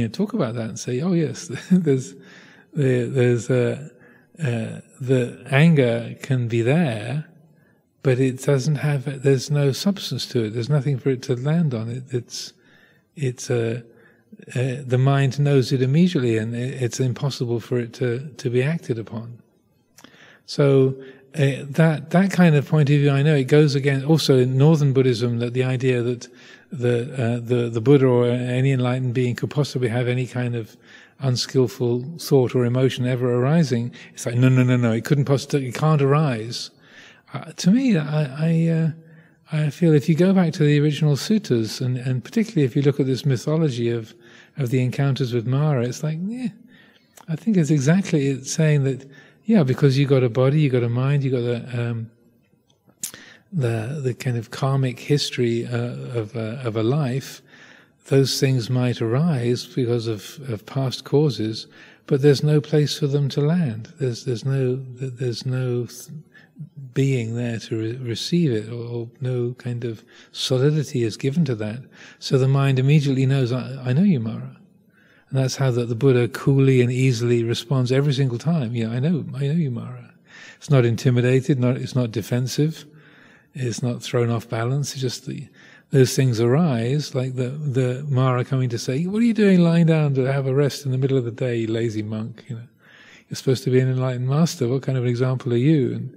talk about that and say, "Oh yes, there's the anger can be there, but it doesn't have. There's no substance to it. There's nothing for it to land on. The mind knows it immediately, and it's impossible for it to be acted upon." So that kind of point of view, I know it goes again. Also in Northern Buddhism, that the idea that the Buddha or any enlightened being could possibly have any kind of unskillful thought or emotion ever arising, it's like no, it couldn't possibly, it can't arise. To me, I feel if you go back to the original suttas, and particularly if you look at this mythology of the encounters with Māra, it's like, I think it's saying that, because you got a body, you got a mind, you got the kind of karmic history of a life, those things might arise because of past causes, but there's no place for them to land. There's no being there to receive it, or no kind of solidity is given to that. So the mind immediately knows, I know you, Māra. And that's how the Buddha coolly and easily responds every single time. I know you, Māra. It's not intimidated, it's not defensive, it's not thrown off balance. It's just those things arise, like the Māra coming to say, "What are you doing lying down to have a rest in the middle of the day, you lazy monk? You're supposed to be an enlightened master. What kind of an example are you?"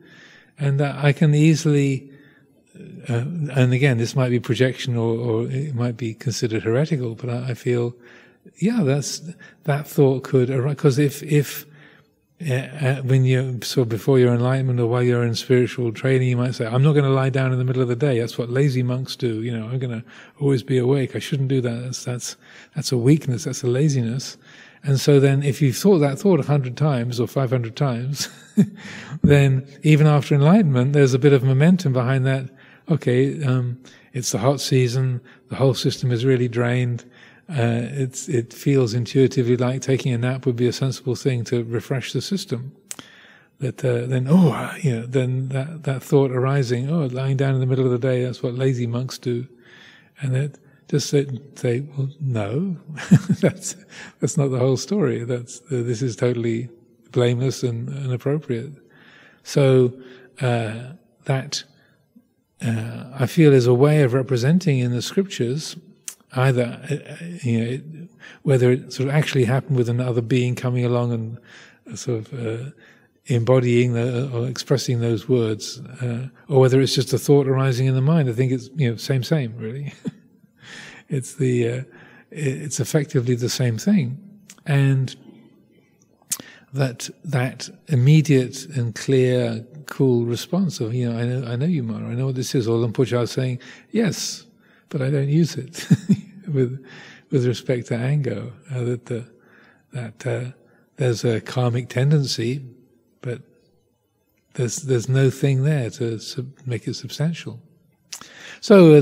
And I can easily, and again, this might be projection or it might be considered heretical, but I feel, that thought could arise. Because if when before your enlightenment or while you're in spiritual training, you might say, "I'm not going to lie down in the middle of the day. That's what lazy monks do. I'm going to always be awake. I shouldn't do that. That's a weakness. That's a laziness." And so then if you've thought that thought 100 times or 500 times, then even after enlightenment, there's a bit of momentum behind that. Okay, it's the hot season, the whole system is really drained, it feels intuitively like taking a nap would be a sensible thing to refresh the system. That then that thought arising, lying down in the middle of the day, that's what lazy monks do. And that just say, well, no, that's not the whole story. This is totally blameless and appropriate. So that I feel is a way of representing in the scriptures either whether it sort of actually happened with another being coming along and sort of embodying or expressing those words, or whether it's just a thought arising in the mind. I think it's same really. It's effectively the same thing, and that immediate and clear, cool response of I know you, Māra, I know what this is. Or Rinpoche is saying yes, but I don't use it with respect to anger. That there's a karmic tendency, but there's no thing there to make it substantial. So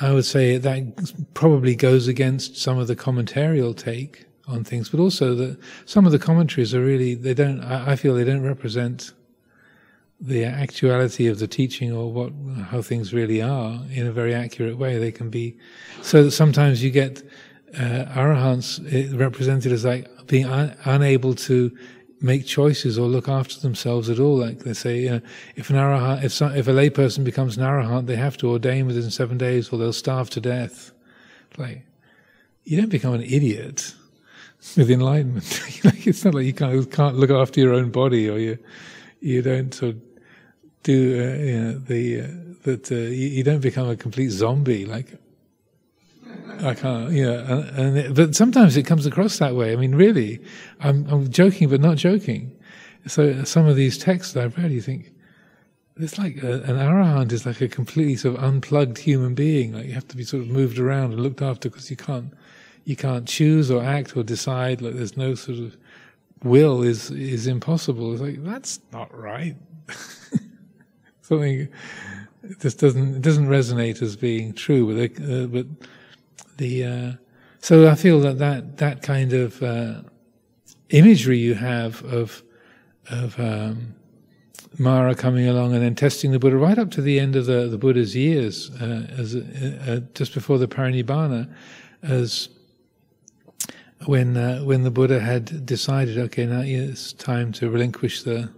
I would say that probably goes against some of the commentarial take on things, but also some of the commentaries are really, I feel they don't represent the actuality of the teaching or how things really are in a very accurate way. They can be, so that sometimes you get arahants represented as like being unable to make choices or look after themselves at all. Like they say, if a layperson becomes an arahant, they have to ordain within 7 days or they'll starve to death. Like, you don't become an idiot with enlightenment. Like, it's not like you can't look after your own body, or you don't sort of do you don't become a complete zombie. Like, I can't, but sometimes it comes across that way. I mean, really, I'm joking, but not joking. So some of these texts I've read, you think, it's like an arahant is like a completely sort of unplugged human being. Like, you have to be sort of moved around and looked after because you can't choose or act or decide. Like, there's no sort of will is impossible. It's like, that's not right. Something just doesn't resonate as being true. But so I feel that kind of imagery you have of Māra coming along and then testing the Buddha right up to the end of the Buddha's years, just before the parinibbana, as when the Buddha had decided, okay, now it's time to relinquish the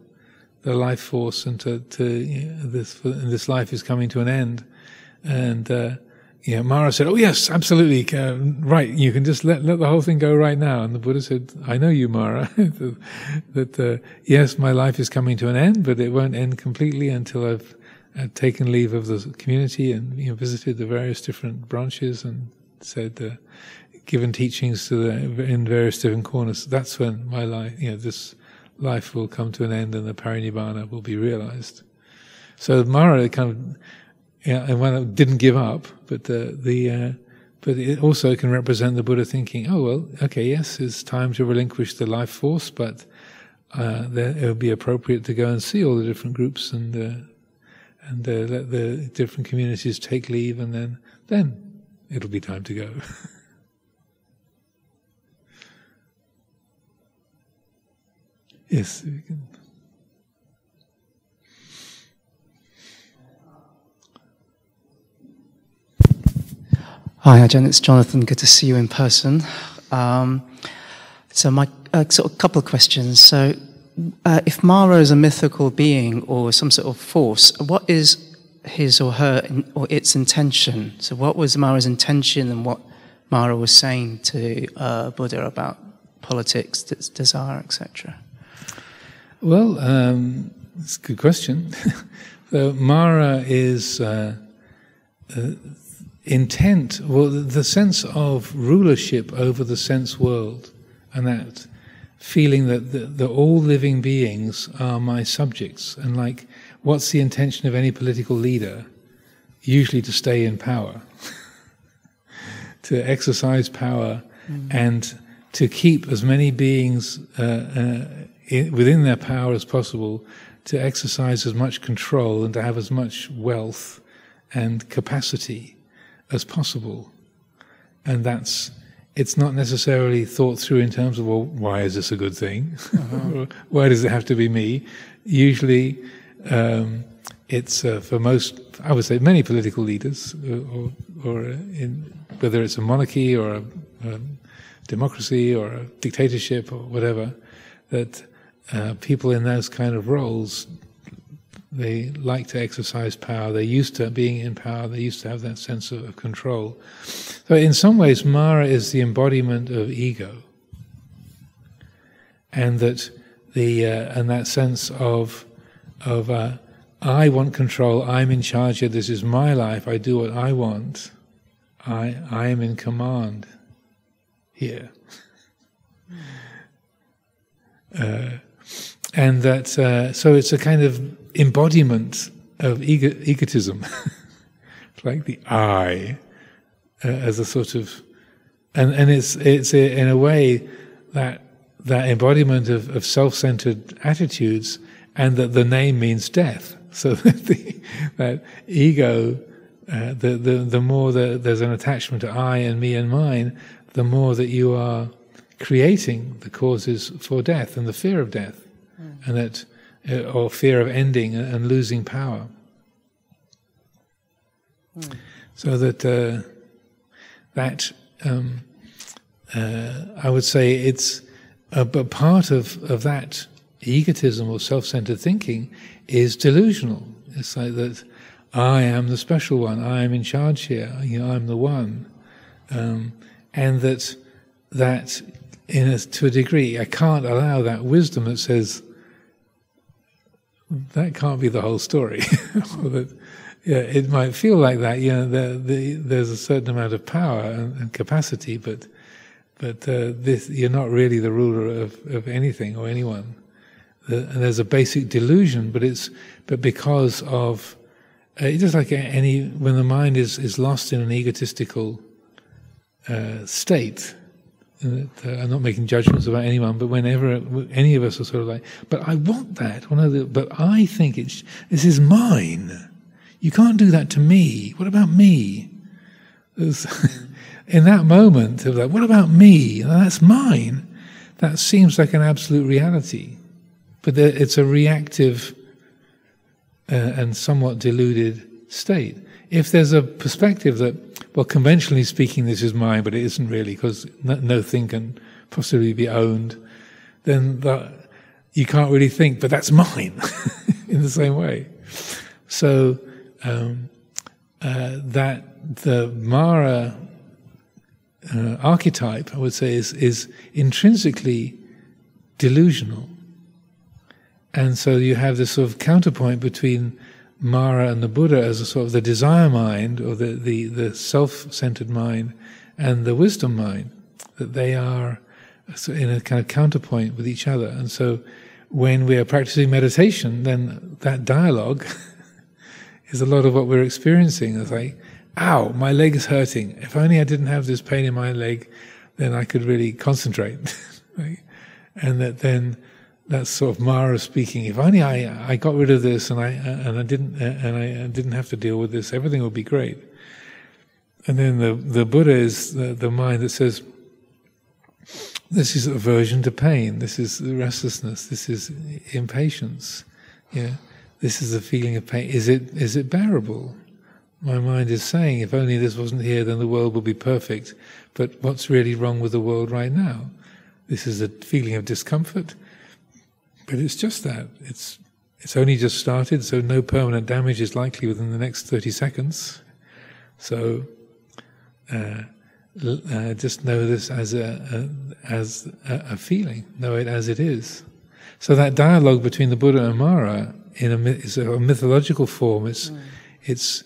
life force and this life is coming to an end, and Māra said, "Oh yes, absolutely, right. You can just let the whole thing go right now." And the Buddha said, "I know you, Māra, that yes, my life is coming to an end, but it won't end completely until I've taken leave of the community and visited the various different branches and said, given teachings in various different corners. That's when my life, this life will come to an end and the parinibbana will be realized." So Māra kind of, and didn't give up, but but it also can represent the Buddha thinking, oh well, okay, yes, it's time to relinquish the life force, but it will be appropriate to go and see all the different groups and let the different communities take leave, and then it'll be time to go. Yes, we can. Hi, Ajahn, it's Jonathan. Good to see you in person. So my sort of couple of questions. So if Māra is a mythical being or some sort of force, what is his or her or its intention? So what was Māra's intention and what Māra was saying to Buddha about politics, desire, etc.? Well, it's a good question. So Māra is intent, well, the sense of rulership over the sense world, and that feeling that all living beings are my subjects, and like, what's the intention of any political leader? Usually to stay in power, to exercise power, and to keep as many beings within their power as possible, to exercise as much control and to have as much wealth and capacity as possible. And it's not necessarily thought through in terms of, well, why is this a good thing? Why does it have to be me? Usually it's for most, I would say many political leaders, or in whether it's a monarchy or a democracy or a dictatorship or whatever, that people in those kind of roles, they like to exercise power, they're used to being in power, they used to have that sense of control. So in some ways, Māra is the embodiment of ego. And that and that sense of I want control, I'm in charge here, this is my life, I do what I want, I am in command here. And that, so it's a kind of embodiment of egotism. It's like the I, as a sort of, and it's in a way that embodiment of self-centered attitudes, and that the name means death. So that ego, the more there's an attachment to I and me and mine, the more that you are creating the causes for death and the fear of death, and that, or fear of ending and losing power. So that I would say it's but part of that egotism or self-centered thinking is delusional. It's like that I am the special one, I am in charge here, I'm the one, and that to a degree I can't allow that wisdom that says that can't be the whole story. Or that, it might feel like that. There's a certain amount of power and capacity, but this, you're not really the ruler of anything or anyone. And there's a basic delusion, but because of it's just like when the mind is lost in an egotistical state. I'm not making judgments about anyone, but whenever any of us are sort of like, but I want that, but I think this is mine. You can't do that to me. What about me? In that moment of like, what about me? That's mine. That seems like an absolute reality, but it's a reactive and somewhat deluded state. If there's a perspective that, well, conventionally speaking, this is mine, but it isn't really, because no thing can possibly be owned, then you can't really think, but that's mine, in the same way. So that the Māra archetype, I would say, is intrinsically delusional. And so you have this sort of counterpoint between Māra and the Buddha as a sort of the desire mind, or the self-centered mind, and the wisdom mind, that they are in a kind of counterpoint with each other. And so when we are practicing meditation, then that dialogue is a lot of what we're experiencing. It's like, ow, my leg is hurting. If only I didn't have this pain in my leg, then I could really concentrate. Right? And that's sort of Māra speaking. If only I got rid of this and I didn't have to deal with this, everything would be great. And then the Buddha is the mind that says, this is aversion to pain, this is restlessness, this is impatience. This is the feeling of pain. Is it bearable? My mind is saying, if only this wasn't here, then the world would be perfect. But what's really wrong with the world right now? This is a feeling of discomfort. But it's just that. It's only just started, so no permanent damage is likely within the next 30 seconds. So just know this as a feeling. Know it as it is. So that dialogue between the Buddha and Māra is a mythological form. It's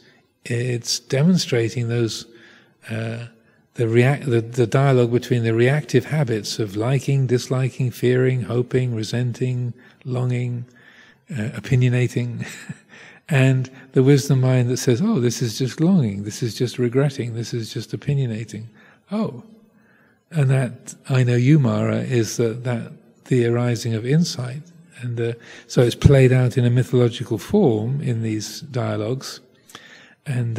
demonstrating those the dialogue between the reactive habits of liking, disliking, fearing, hoping, resenting, longing, opinionating, and the wisdom mind that says, oh, this is just longing, this is just regretting, this is just opinionating. Oh, and that I know you, Māra, is that the arising of insight. And so it's played out in a mythological form in these dialogues, and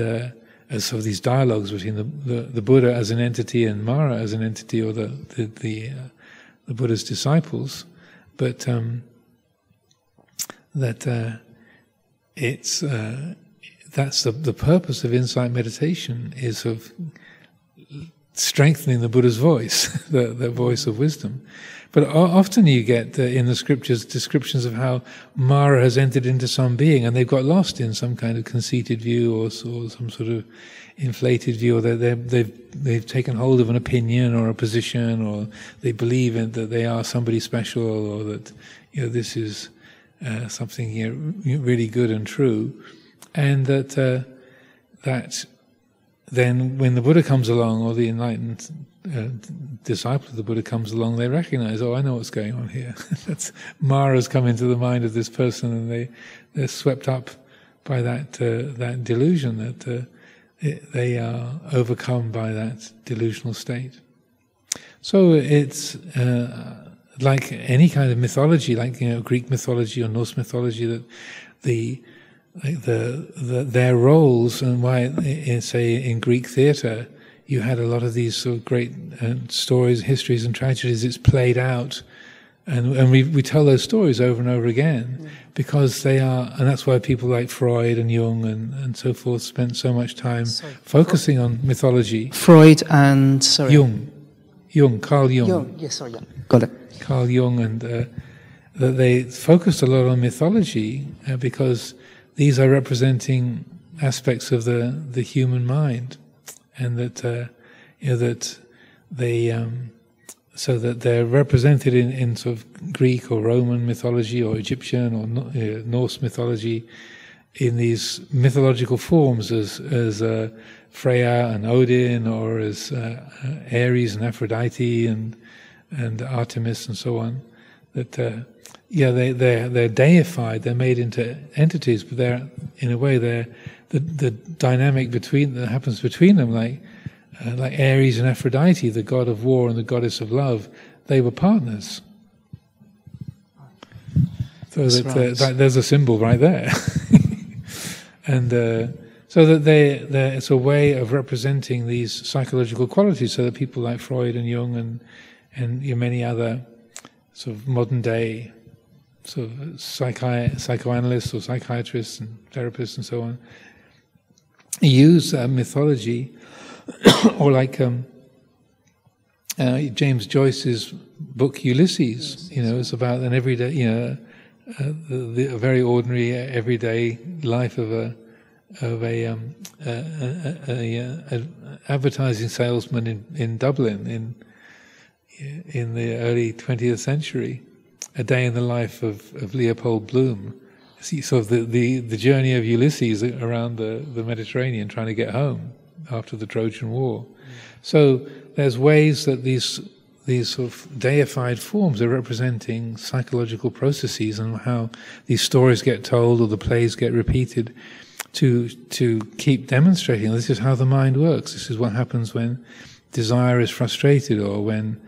as sort of these dialogues between the Buddha as an entity and Māra as an entity, or the Buddha's disciples, but that's the purpose of insight meditation, is of strengthening the Buddha's voice, the voice of wisdom. But often you get in the scriptures descriptions of how Māra has entered into some being and they've got lost in some kind of conceited view or some sort of inflated view, or they've taken hold of an opinion or a position, or they believe that they are somebody special, or that this is something really good and true, and that then when the Buddha comes along, or the enlightened disciple of the Buddha comes along, they recognize, I know what's going on here. That's Māra's come into the mind of this person, and they're swept up by that delusion, that they are overcome by that delusional state. So it's like any kind of mythology, like Greek mythology or Norse mythology, that their roles, and why, say, in Greek theatre, you had a lot of these sort of great stories, histories, and tragedies. It's played out, and we tell those stories over and over again, because they are, and that's why people like Freud and Jung and so forth spent so much time focusing on mythology. Freud and Carl Jung. Got it. Carl Jung, and that they focused a lot on mythology because these are representing aspects of the human mind, and that that they so that they're represented in sort of Greek or Roman mythology or Egyptian or Norse mythology in these mythological forms as Freya and Odin, or as Ares and Aphrodite and Artemis and so on. That they're deified, they're made into entities, but they're, in a way, they're the dynamic that happens between them, like Ares and Aphrodite, the god of war and the goddess of love, they were partners. So that there's a symbol right there. And so that it's a way of representing these psychological qualities, so that people like Freud and Jung and many other sort of modern day sort of psychoanalysts or psychiatrists and therapists and so on use mythology, or like James Joyce's book Ulysses. It's about an everyday, a very ordinary everyday life of a advertising salesman in Dublin in the early 20th century. A day in the life of Leopold Bloom. Sort of the journey of Ulysses around the Mediterranean, trying to get home after the Trojan War. So there's ways that these sort of deified forms are representing psychological processes, and how these stories get told or the plays get repeated to keep demonstrating this is how the mind works. This is what happens when desire is frustrated, or when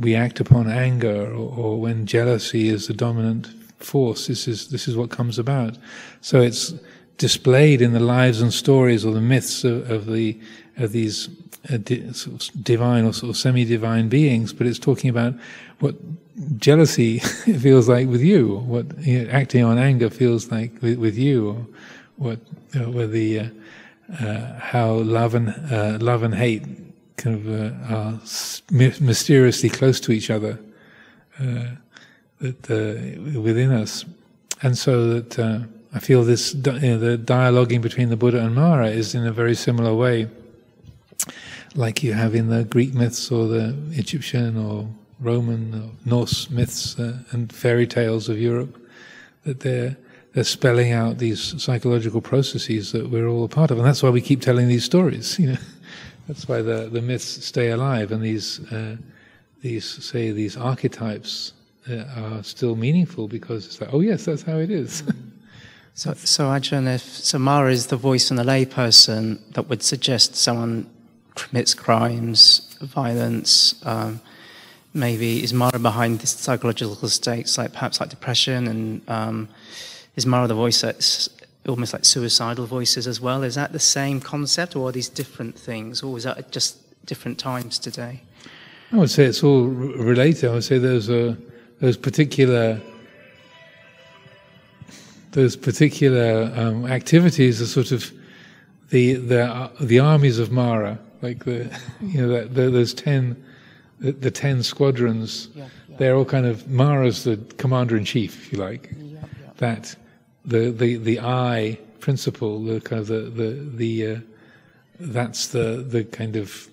we act upon anger, or when jealousy is the dominant force. This is what comes about. So it's displayed in the lives and stories, or the myths of these sort of divine or sort of semi-divine beings. But it's talking about what jealousy feels like with you, or what acting on anger feels like with you, or what how love and hate kind of are mysteriously close to each other within us. And so that I feel this the dialoguing between the Buddha and Māra is in a very similar way, like you have in the Greek myths or the Egyptian or Roman or Norse myths and fairy tales of Europe, that they're spelling out these psychological processes that we're all a part of. And that's why we keep telling these stories, That's why the myths stay alive, and these archetypes are still meaningful, because it's like, oh yes, that's how it is. So Ajahn, if Māra is the voice in a layperson that would suggest someone commits crimes, violence, maybe is Māra behind this psychological states, like perhaps like depression, and is Māra the voice that's almost like suicidal voices as well? Is that the same concept, or are these different things, or is that just different times today? I would say it's all related. I would say those particular activities are sort of the armies of Māra, like those 10, the 10 squadrons. They're all kind of Māra's the commander-in-chief, if you like. That the I principle, the kind of the that's the kind of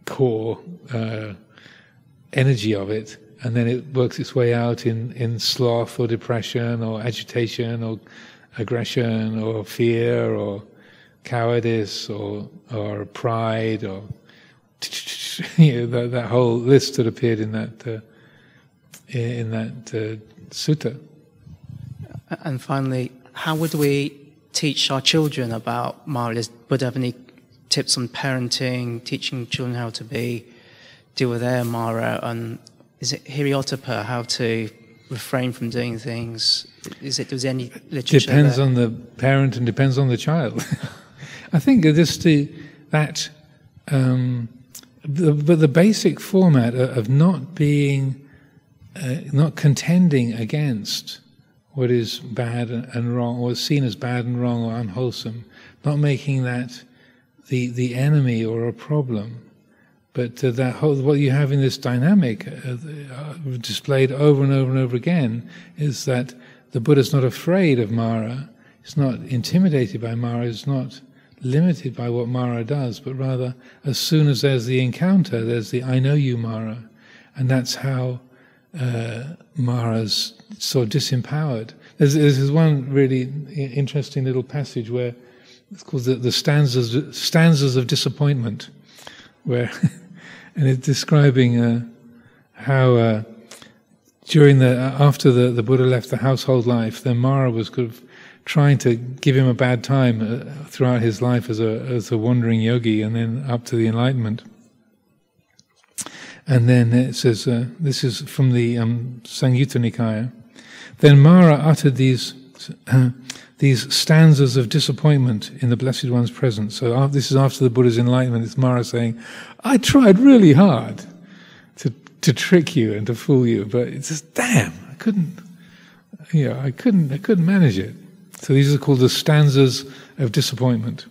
core energy of it, and then it works its way out in sloth or depression or agitation or aggression or fear or cowardice or pride or that whole list that appeared in that sutta. And finally, how would we teach our children about Māra? Does Buddha have any tips on parenting, teaching children how to deal with their Māra? And is it Hiriotapa, how to refrain from doing things? Is there any literature? Depends on the parent and depends on the child. I think just but the basic format of not being, not contending against what is bad and wrong, or seen as bad and wrong or unwholesome, not making that the enemy or a problem, but that whole, what you have in this dynamic displayed over and over and over again is that the Buddha's not afraid of Māra, he's not intimidated by Māra, he's not limited by what Māra does, but rather as soon as there's the encounter, there's the I know you Māra, and that's how Māra's sort of disempowered. There's one really interesting little passage where it's called the stanzas of disappointment, where and it's describing how during after the Buddha left the household life, then Māra was kind of trying to give him a bad time throughout his life as a wandering yogi, and then up to the enlightenment. And then it says, this is from the Samyutta Nikaya. Then Māra uttered these stanzas of disappointment in the Blessed One's presence. So this is after the Buddha's enlightenment. It's Māra saying, "I tried really hard to trick you and to fool you, but it's just damn, I couldn't manage it." So these are called the stanzas of disappointment.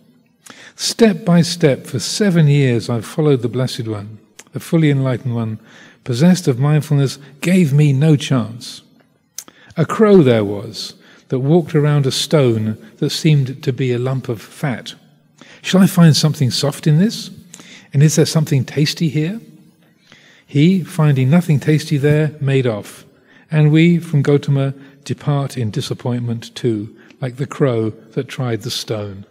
Step by step, for 7 years, I've followed the Blessed One. The fully enlightened one, possessed of mindfulness, gave me no chance. A crow there was that walked around a stone that seemed to be a lump of fat. Shall I find something soft in this? And is there something tasty here? He, finding nothing tasty there, made off. And we, from Gautama, depart in disappointment too, like the crow that tried the stone.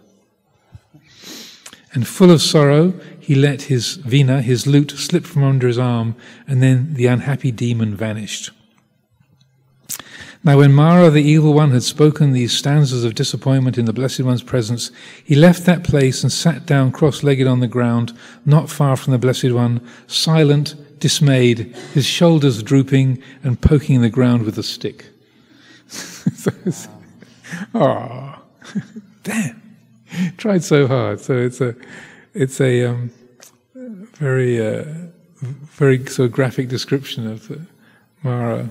And full of sorrow, he let his vina, his lute, slip from under his arm, and then the unhappy demon vanished. Now when Māra, the evil one, had spoken these stanzas of disappointment in the Blessed One's presence, he left that place and sat down cross-legged on the ground, not far from the Blessed One, silent, dismayed, his shoulders drooping and poking the ground with a stick. Oh, damn! Tried so hard. So it's a very sort of graphic description of Māra.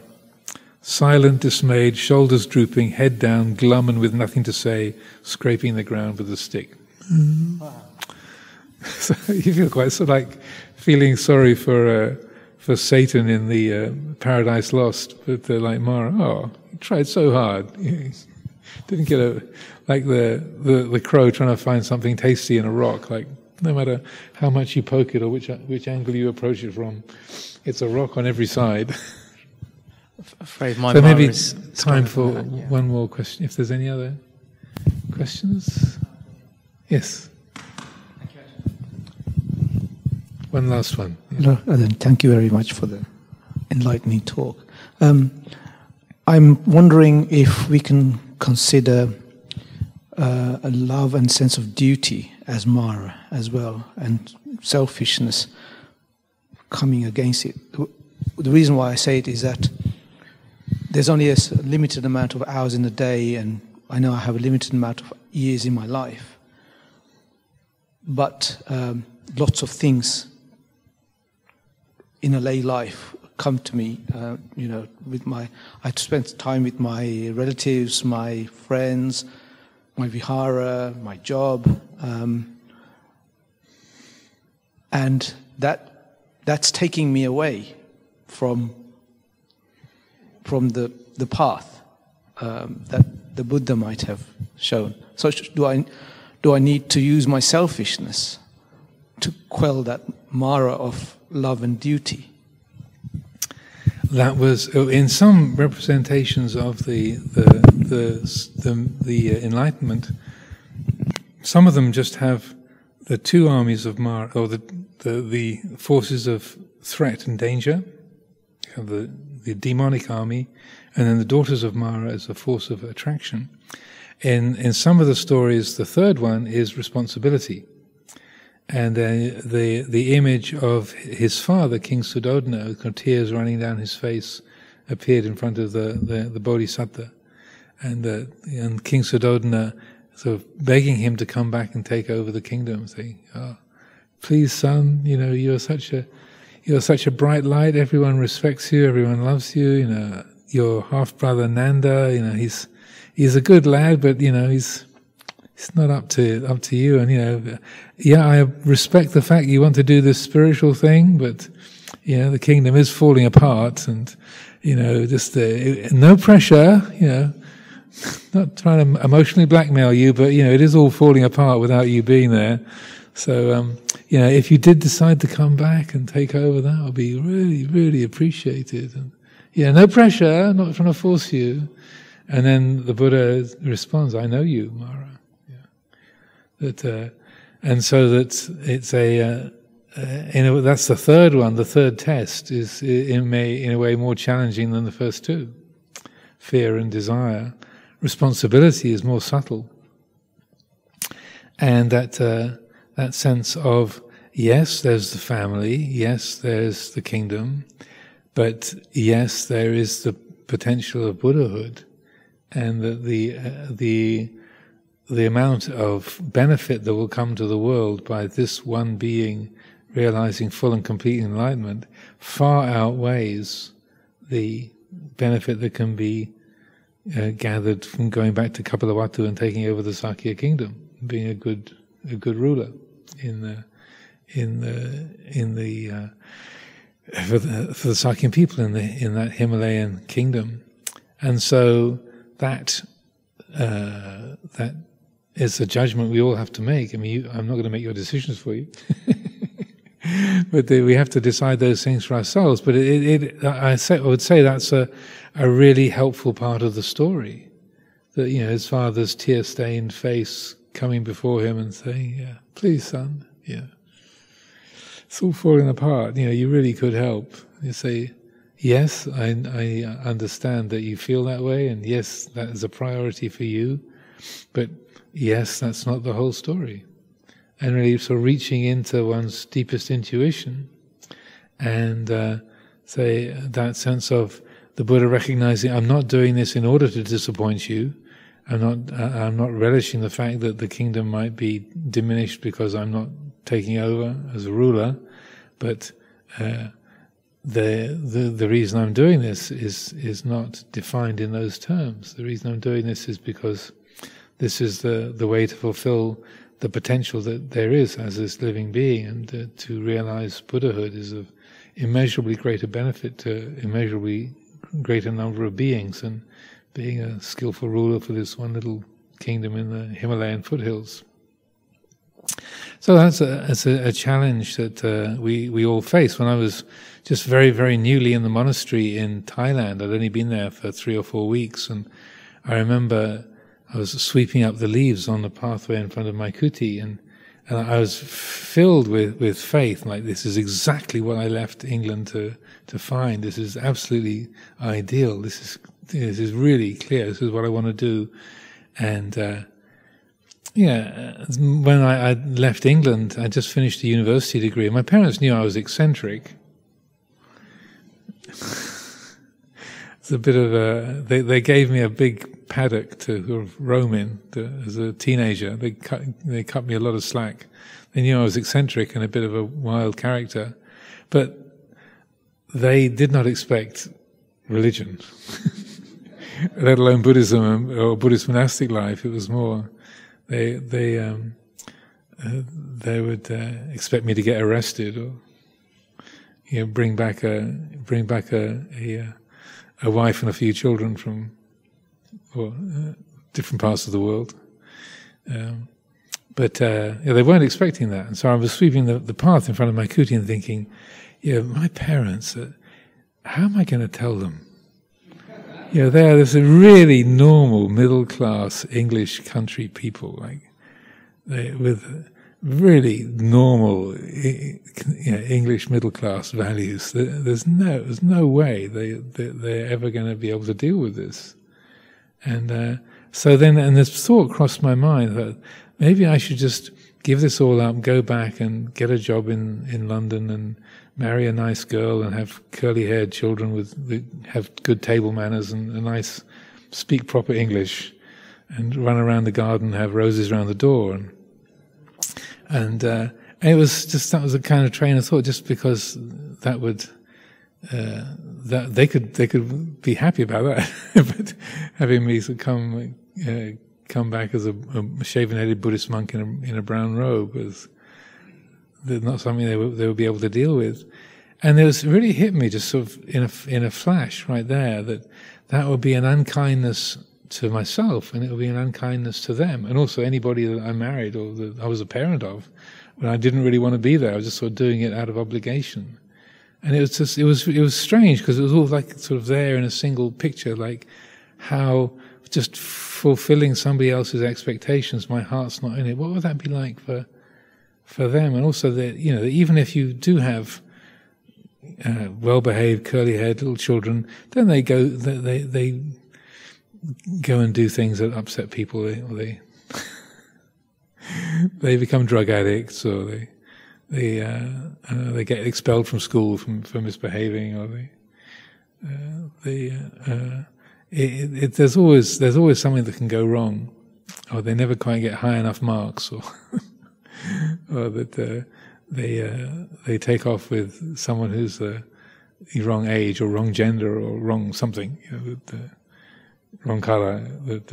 Silent, dismayed, shoulders drooping, head down, glum and with nothing to say, scraping the ground with a stick. Wow. So you feel quite sort of like feeling sorry for Satan in the Paradise Lost, but like Māra, oh, he tried so hard. Didn't get like the crow trying to find something tasty in a rock. Like no matter how much you poke it or which angle you approach it from, it's a rock on every side. Afraid my so maybe time for one more question. If there's any other questions, yes. One last one. Hello, Ajahn. Thank you very much for the enlightening talk. I'm wondering if we can consider a love and sense of duty as Māra as well, and selfishness coming against it. The reason why I say it is that there's only a limited amount of hours in the day, and I know I have a limited amount of years in my life. But lots of things in a lay life come to me, I have to spend time with my relatives, my friends, my vihara, my job. and that's taking me away from the path that the Buddha might have shown. So do I need to use my selfishness to quell that Māra of love and duty? That was in some representations of the Enlightenment. Some of them just have the two armies of Māra, or the forces of threat and danger. You have the demonic army, and then the daughters of Māra as a force of attraction. In some of the stories, the third one is responsibility. And the image of his father, King Suddhodana, with tears running down his face, appeared in front of the Bodhisattva. And King Suddhodana sort of begging him to come back and take over the kingdom, saying, "Oh, please, son, you're such a bright light. Everyone respects you. Everyone loves you. Your half brother Nanda, he's a good lad, but he's not up to you. And I respect the fact you want to do this spiritual thing, but the kingdom is falling apart, and just no pressure. Not trying to emotionally blackmail you, but it is all falling apart without you being there. So if you did decide to come back and take over, that would be really, really appreciated. And no pressure, not trying to force you." And then the Buddha responds, "I know you, Māra." And so that it's that's the third one. The third test is in a way more challenging than the first two. Fear and desire. Responsibility is more subtle. And that sense of, yes, there's the family, yes, there's the kingdom, but yes, there is the potential of Buddhahood, and that the amount of benefit that will come to the world by this one being realizing full and complete enlightenment far outweighs the benefit that can be gathered from going back to Kapilavatthu and taking over the Sakya kingdom, being a good ruler for the Sakyan people in that Himalayan kingdom. And so that is a judgment we all have to make. I mean, I'm not going to make your decisions for you, but we have to decide those things for ourselves. But I would say that's a really helpful part of the story. That his father's tear-stained face coming before him and saying, "Yeah, please, son, it's all falling apart. You really could help." You say, "Yes, I understand that you feel that way, and yes, that is a priority for you, but yes, that's not the whole story." And really sort of reaching into one's deepest intuition and say that sense of the Buddha recognizing, I'm not doing this in order to disappoint you. I'm not relishing the fact that the kingdom might be diminished because I'm not taking over as a ruler, but the reason I'm doing this is not defined in those terms. The reason I'm doing this is because this is the way to fulfill the potential that there is as this living being, and to realize Buddhahood is of immeasurably greater benefit to immeasurably greater number of beings than being a skillful ruler for this one little kingdom in the Himalayan foothills. So that's a challenge that we all face. When I was just very, very newly in the monastery in Thailand, I'd only been there for 3 or 4 weeks, and I remember I was sweeping up the leaves on the pathway in front of my kuti, and I was filled with faith, like this is exactly what I left England to find. This is absolutely ideal. This is really clear. This is what I want to do. And when I left England, I just finished a university degree. My parents knew I was eccentric. It's a bit of they gave me a big paddock to sort of roam in as a teenager. They cut me a lot of slack. They knew I was eccentric and a bit of a wild character, but they did not expect religion, let alone Buddhism or Buddhist monastic life. It was more they they would expect me to get arrested, or bring back a wife and a few children from different parts of the world. But they weren't expecting that, and so I was sweeping the path in front of my kuti and thinking, my parents, how am I going to tell them? They're this really normal middle-class English country people, with really normal English middle-class values. There's no way they're ever going to be able to deal with this. And so then, and this thought crossed my mind that maybe I should just give this all up, go back and get a job in London and marry a nice girl and have curly-haired children have good table manners and a nice, speak proper English, and run around the garden, have roses around the door, and it was just, that was a kind of train of thought, just because that would that they could be happy about that, but having me come back as a shaven-headed Buddhist monk in a brown robe was not something they would be able to deal with. And it really hit me just sort of in a flash right there that would be an unkindness to myself, and it would be an unkindness to them, and also anybody that I married or that I was a parent of, when I didn't really want to be there. I was just sort of doing it out of obligation. And it was strange, because it was all like sort of there in a single picture, like how just fulfilling somebody else's expectations, my heart's not in it. What would that be like for them? And also that, even if you do have well-behaved, curly-haired little children, then they go and do things that upset people, or they become drug addicts, or they get expelled from school for misbehaving, or there's always something that can go wrong, or they never quite get high enough marks, or or that they take off with someone who's the wrong age or wrong gender or wrong something, wrong color, that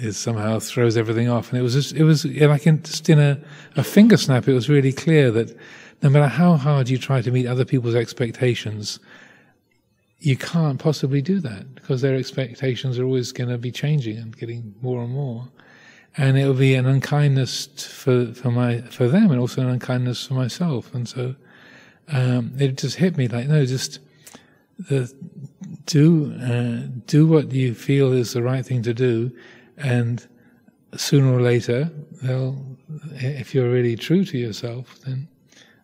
is somehow throws everything off. And it was like just in a finger snap. It was really clear that no matter how hard you try to meet other people's expectations, you can't possibly do that, because their expectations are always going to be changing and getting more and more. And it will be an unkindness for them, and also an unkindness for myself. And so it just hit me like, no, just do what you feel is the right thing to do, and sooner or later if you're really true to yourself, then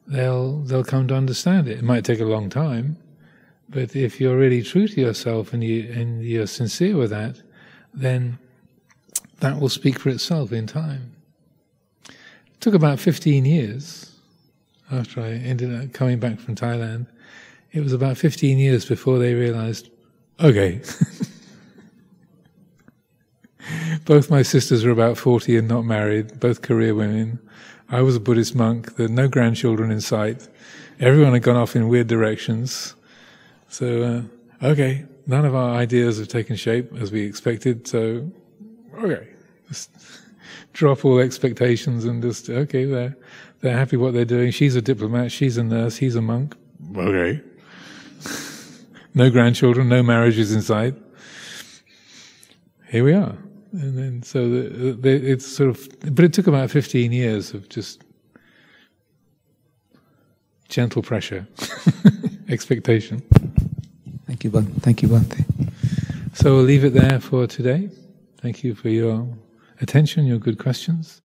they'll come to understand it. It might take a long time, but if you're really true to yourself and you're sincere with that, then that will speak for itself in time. It took about 15 years after I ended up coming back from Thailand. It was about 15 years before they realized, okay. Both my sisters were about 40 and not married, both career women. I was a Buddhist monk. There were no grandchildren in sight. Everyone had gone off in weird directions. So, okay, none of our ideas have taken shape as we expected, so okay, just drop all expectations and just, okay, they're happy what they're doing. She's a diplomat, she's a nurse, he's a monk. Okay. No grandchildren, no marriages in sight. Here we are. And then, so it's sort of, but it took about 15 years of just gentle pressure, expectation. Thank you, Bhante. So we'll leave it there for today. Thank you for your attention, your good questions.